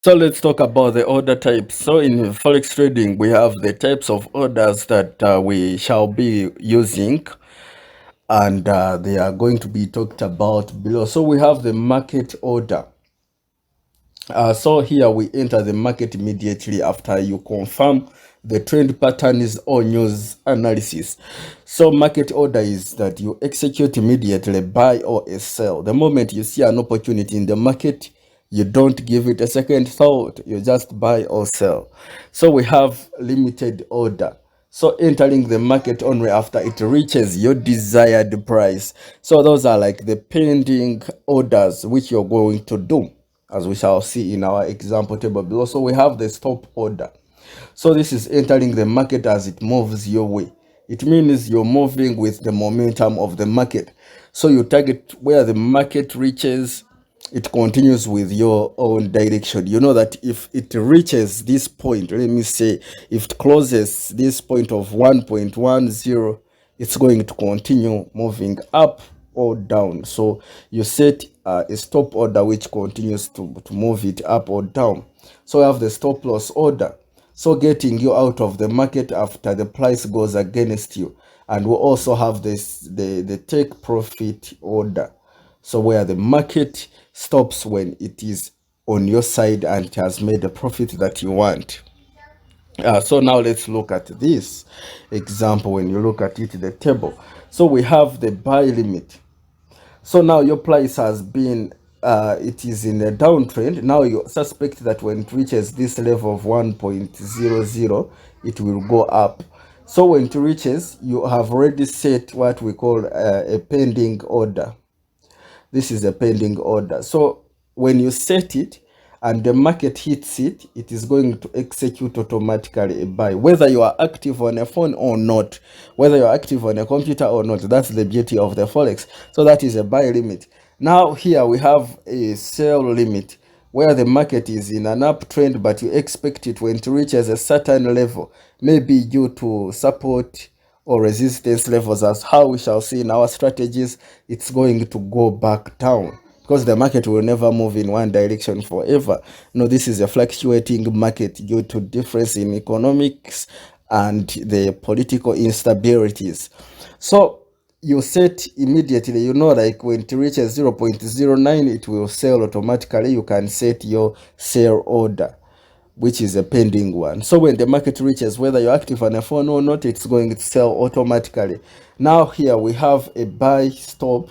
Speaker 2: So let's talk about the order types. So in Forex trading, we have the types of orders that we shall be using, and they are going to be talked about below. So we have the market order. So here we enter the market immediately after you confirm the trend patterns or news analysis. So market order is that you execute immediately, buy or sell. The moment you see an opportunity in the market, You don't give it a second thought, you just buy or sell. So we have limited order. So entering the market only after it reaches your desired price. So those are like the pending orders which you're going to do, as we shall see in our example table below. So we have the stop order. So this is entering the market as it moves your way. It means you're moving with the momentum of the market. So you target where the market reaches, it continues with your own direction. You know that if it reaches this point, let me say, if it closes this point of 1.10, it's going to continue moving up or down. So you set a stop order which continues to move it up or down. So you have the stop loss order, so getting you out of the market after the price goes against you. And we also have the take profit order, so where the market stops when it is on your side and it has made the profit that you want. So now let's look at this example. When you look at it, the table, so we have the buy limit. So now your price has been, it is in a downtrend. Now you suspect that when it reaches this level of 1.00, it will go up. So when it reaches, you have already set what we call a pending order. This is a pending order. So when you set it and the market hits it, it is going to execute automatically a buy, whether you are active on a phone or not, whether you are active on a computer or not. That's the beauty of the Forex. So that is a buy limit. Now here we have a sell limit, where the market is in an uptrend, but you expect it when it reaches a certain level, maybe due to support or resistance levels, as how we shall see in our strategies, it's going to go back down, because the market will never move in one direction forever. No, this is a fluctuating market due to difference in economics and the political instabilities. So you set immediately, you know, like when it reaches 0.09, it will sell automatically. You can set your sell order, which is a pending one. So when the market reaches, whether you're active on a phone or not, it's going to sell automatically. Now here we have a buy stop.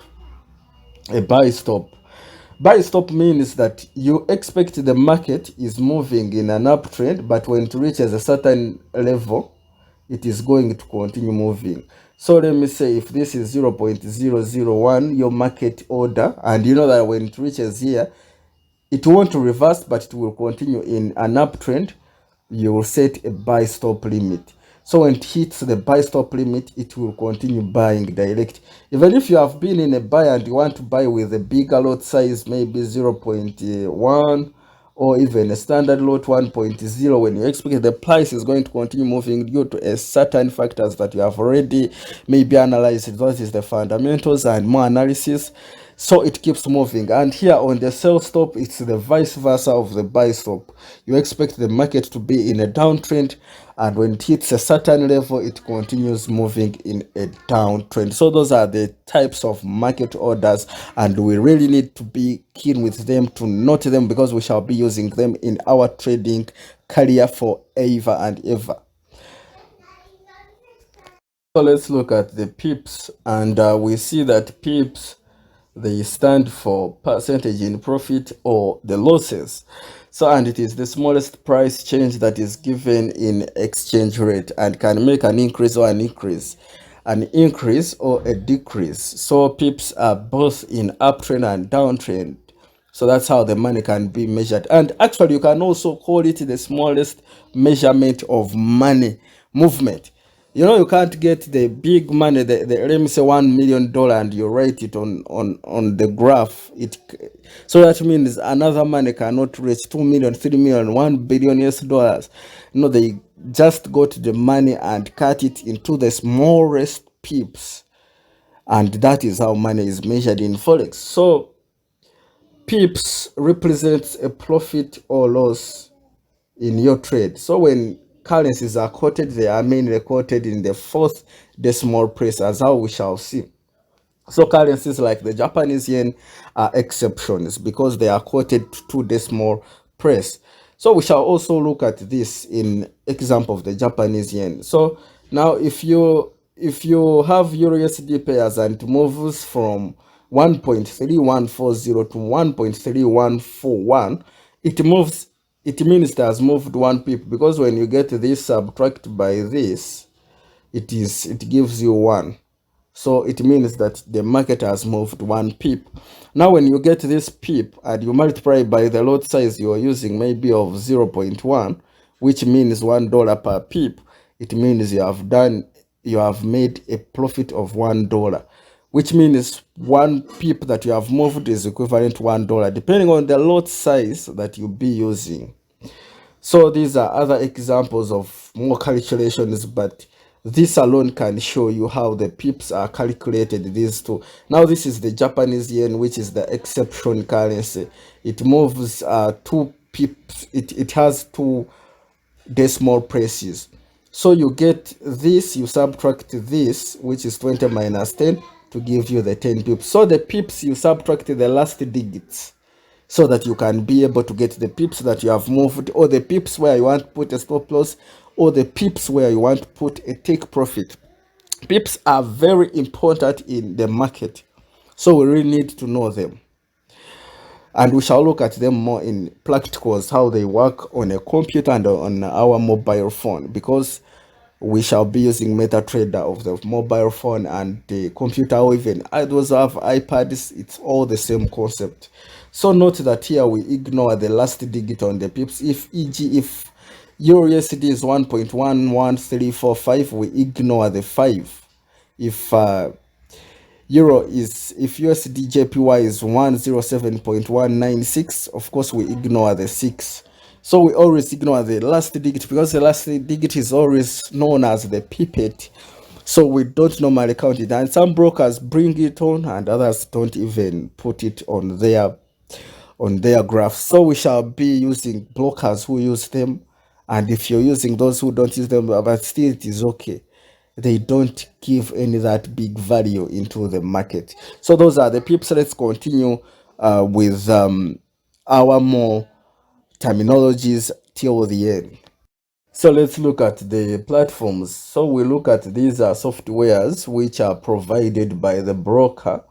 Speaker 2: A buy stop. Buy stop means that you expect the market is moving in an uptrend, but when it reaches a certain level, it is going to continue moving. So let me say if this is 0.001, your market order, and you know that when it reaches here, it won't reverse, but it will continue in an uptrend. You will set a buy stop limit. So when it hits the buy stop limit, it will continue buying direct. Even if you have been in a buy and you want to buy with a bigger lot size, maybe 0.1, or even a standard lot 1.0, when you expect the price is going to continue moving due to a certain factors that you have already maybe analyzed, that is the fundamentals and more analysis. So it keeps moving. And here on the sell stop, it's the vice versa of the buy stop. You expect the market to be in a downtrend, and when it hits a certain level, it continues moving in a downtrend. So those are the types of market orders, and we really need to be keen with them, to note them, because we shall be using them in our trading career forever and ever. So let's look at the pips, and we see that pips, they stand for percentage in profit or the losses. So, and it is the smallest price change that is given in exchange rate and can make an increase or an increase or a decrease. So pips are both in uptrend and downtrend. So that's how the money can be measured. And actually, you can also call it the smallest measurement of money movement. You know, you can't get the big money, let me say $1 million, and you write it on the graph. So that means another money cannot reach 2 million, 3 million, $1 billion US. No, they just got the money and cut it into the smallest pips, and that is how money is measured in Forex. So pips represents a profit or loss in your trade. So when currencies are quoted, they are mainly quoted in the fourth decimal place, as how we shall see. So currencies like the Japanese yen are exceptions because they are quoted to two decimal place. So we shall also look at this in example of the Japanese yen. So now if you have USD pairs and it moves from 1.3140 to 1.3141, it moves, it means it has moved 1 pip, because when you get this subtract by this, it gives you 1. So it means that the market has moved 1 pip. Now when you get this pip and you multiply by the lot size you are using, maybe of 0.1, which means $1 per pip, it means you have made a profit of $1, which means 1 pip that you have moved is equivalent to $1, depending on the lot size that you'll be using. So these are other examples of more calculations, but this alone can show you how the pips are calculated, these two. Now this is the Japanese yen, which is the exception currency. It moves 2 pips. It has 2 decimal places. So you get this, you subtract this, which is 20 minus 10, to give you the 10 pips. So the pips, you subtract the last digits, so that you can be able to get the pips that you have moved, or the pips where you want to put a stop loss, or the pips where you want to put a take profit. Pips are very important in the market, so we really need to know them. And we shall look at them more in practicals, how they work on a computer and on our mobile phone, because we shall be using MetaTrader of the mobile phone and the computer, or even those who have iPads. It's all the same concept. So note that here we ignore the last digit on the pips. If, e.g., if Euro USD is 1.11345, we ignore the 5. If if USD JPY is 107.196, of course we ignore the 6. So we always ignore the last digit, because the last digit is always known as the pipet. So we don't normally count it, and some brokers bring it on and others don't even put it on their graphs. So we shall be using brokers who use them, and if you're using those who don't use them, but still it is okay, they don't give any that big value into the market. So those are the pips. Let's continue with our more terminologies till the end. So let's look at the platforms. So we look at these are softwares which are provided by the broker,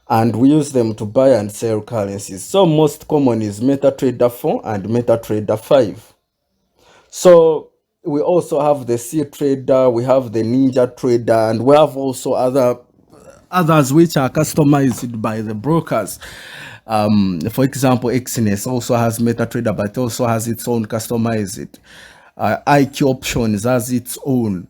Speaker 2: and we use them to buy and sell currencies. So most common is MetaTrader 4 and MetaTrader 5. So we also have the C Trader, we have the Ninja Trader, and we have also others which are customized by the brokers. For example, Exness also has MetaTrader, but also has its own customized. IQ Options has its own.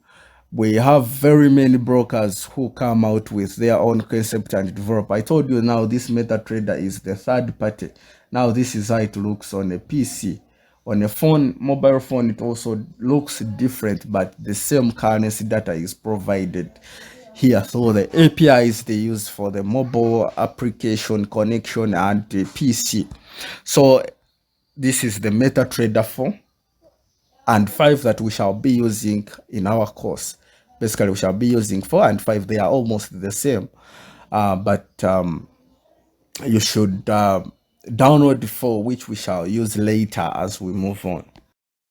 Speaker 2: We have very many brokers who come out with their own concept and develop. I told you now this MetaTrader is the third party. Now this is how it looks on a PC. On a phone, mobile phone, it also looks different, but the same currency data is provided here. So the APIs they use for the mobile application connection and the PC. So this is the MetaTrader 4 and 5 that we shall be using in our course. Basically, we shall be using 4 and 5. They are almost the same, but you should download 4, which we shall use later as we move on.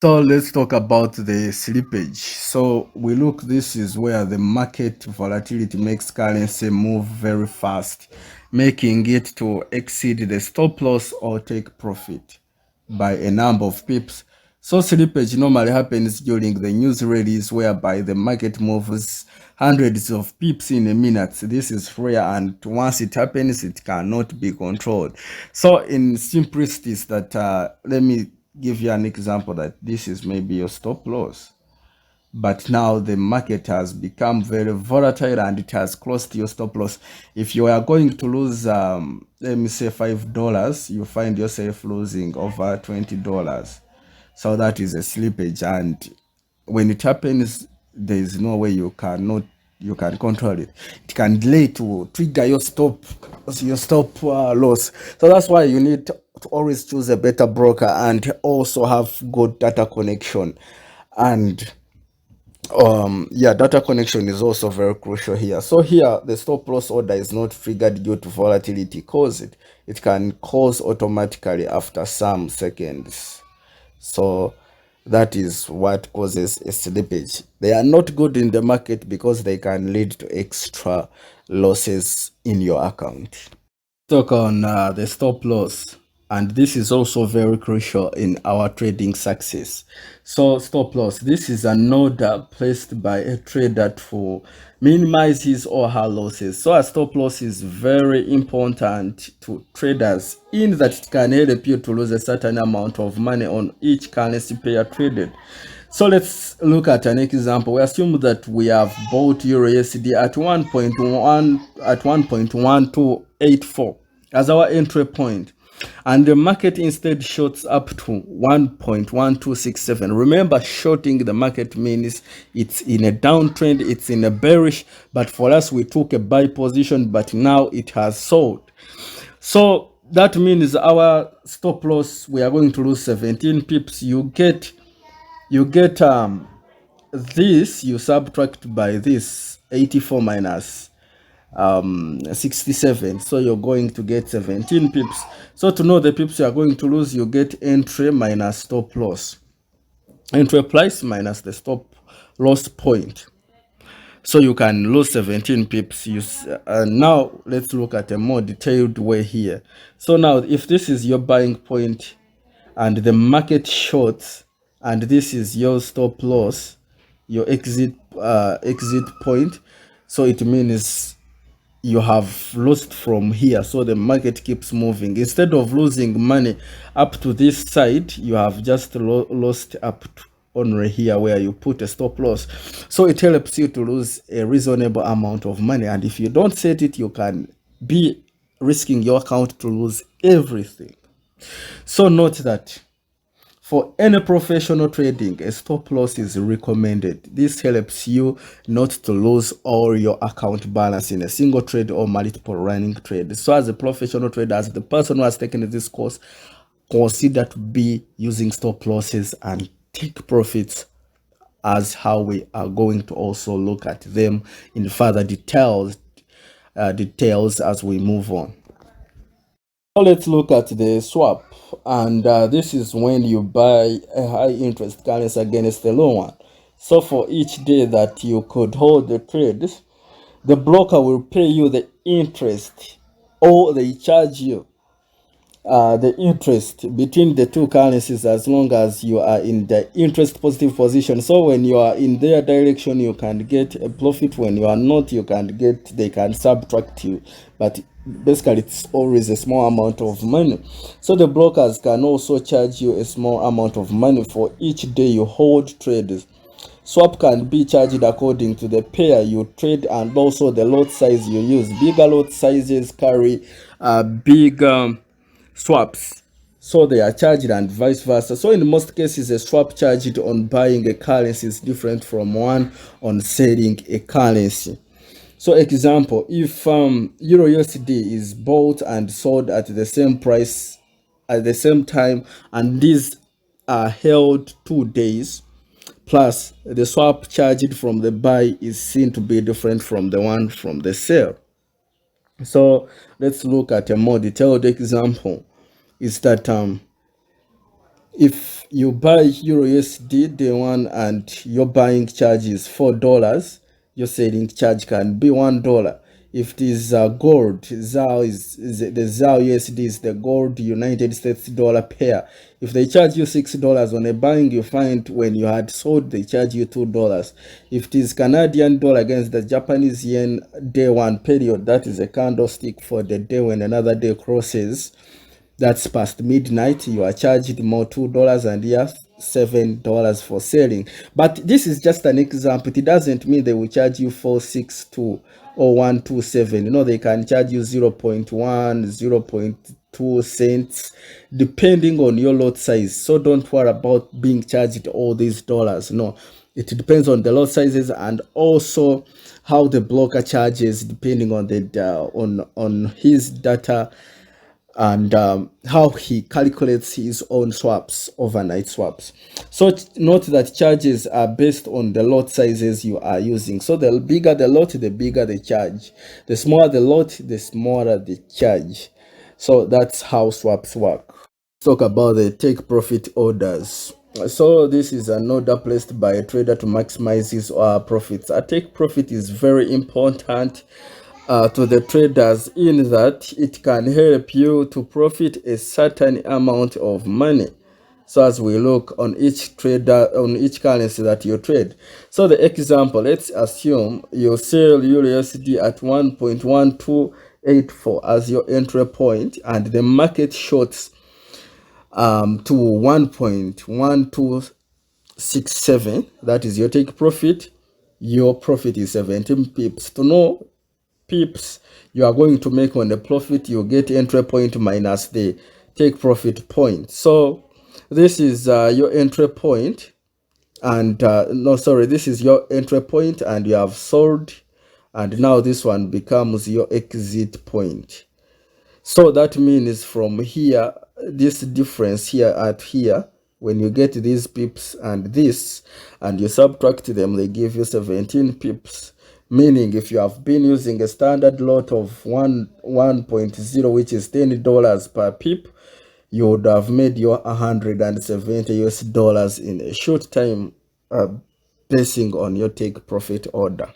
Speaker 2: So let's talk about the slippage. So we look, this is where the market volatility makes currency move very fast, making it to exceed the stop loss or take profit by a number of pips. So slippage normally happens during the news release, whereby the market moves hundreds of pips in a minute. This is rare, and once it happens, it cannot be controlled. So in simplicity is that, let me give you an example that this is maybe your stop loss, but now the market has become very volatile and it has closed your stop loss. If you are going to lose, let me say $5, you find yourself losing over $20. So that is a slippage, and when it happens, there is no way you can control it. It can delay to trigger your stop loss. So that's why you need to always choose a better broker and also have good data connection. And data connection is also very crucial here. So here the stop loss order is not triggered due to volatility caused. It can cause automatically after some seconds. So That is what causes a slippage. They are not good in the market because they can lead to extra losses in your account. Talk on the stop loss, and this is also very crucial in our trading success. So stop loss, this is an order placed by a trader to minimize his or her losses. So a stop loss is very important to traders in that it can help you to lose a certain amount of money on each currency pair traded. So let's look at an example. We assume that we have bought Euro USD at 1.1284 as our entry point, and the market instead shoots up to 1.1267. Remember, shorting the market means it's in a downtrend, it's in a bearish, but for us we took a buy position, but now it has sold. So that means our stop loss, we are going to lose 17 pips. You get this, you subtract by this 84 minus 67, so you're going to get 17 pips. So to know the pips you are going to lose, you get entry minus stop loss, entry price minus the stop loss point. So you can lose 17 pips. Now let's look at a more detailed way here. So now if this is your buying point and the market shorts, and this is your stop loss, your exit point, so it means you have lost from here. So the market keeps moving. Instead of losing money up to this side, you have just lost up to only here where you put a stop loss. So it helps you to lose a reasonable amount of money, and if you don't set it, you can be risking your account to lose everything. So note that for any professional trading, a stop loss is recommended. This helps you not to lose all your account balance in a single trade or multiple running trade. So as a professional trader, as the person who has taken this course, consider to be using stop losses and take profits, as how we are going to also look at them in further details as we move on. So let's look at the swap, and this is when you buy a high interest currency against a low one. So for each day that you could hold the trade, the broker will pay you the interest, or they charge you the interest between the two currencies, as long as you are in the interest positive position. So when you are in their direction, you can get a profit. When you are not, they can subtract you, but basically it's always a small amount of money. So the brokers can also charge you a small amount of money for each day you hold trades. Swap can be charged according to the pair you trade and also the lot size you use. Bigger lot sizes carry big swaps, so they are charged, and vice versa. So in most cases, a swap charged on buying a currency is different from one on selling a currency. So example, if Euro USD is bought and sold at the same price at the same time, and these are held 2 days, plus the swap charged from the buy is seen to be different from the one from the sale. So let's look at a more detailed example. Is that if you buy Euro USD day one and your buying charge is $4, your selling charge can be $1. If it is gold, ZAR is the ZAR USD is the gold United States dollar pair. If they charge you $6 on a buying, you find when you had sold they charge you $2. If it is Canadian dollar against the Japanese yen day one period, that is a candlestick for the day when another day crosses, that's past midnight, you are charged more $2, and yes, $7 for selling. But this is just an example. It doesn't mean they will charge you 462 or 127. They can charge you 0.1, 0.2 cents, depending on your lot size. So don't worry about being charged all these dollars. No, it depends on the lot sizes, and also how the broker charges, depending on the on his data, and how he calculates his own swaps, overnight swaps. So note that charges are based on the lot sizes you are using. So the bigger the lot, the bigger the charge. The smaller the lot, the smaller the charge. So that's how swaps work. Let's talk about the take profit orders. So this is an order placed by a trader to maximize his or her profits. A take profit is very important to the traders in that it can help you to profit a certain amount of money. So as we look on each trader, on each currency that you trade. So the example, let's assume you sell USD at 1.1284 as your entry point, and the market shorts to 1.1267. That is your take profit. Your profit is 17 pips. To know pips you are going to make on the profit, you get entry point minus the take profit point. So this is your entry point, and this is your entry point, and you have sold, and now this one becomes your exit point. So that means from here, this difference here at here, when you get these pips and this, and you subtract them, they give you 17 pips. Meaning if you have been using a standard lot of 1.0, which is $10 per pip, you would have made your 170 US dollars in a short time, basing on your take profit order.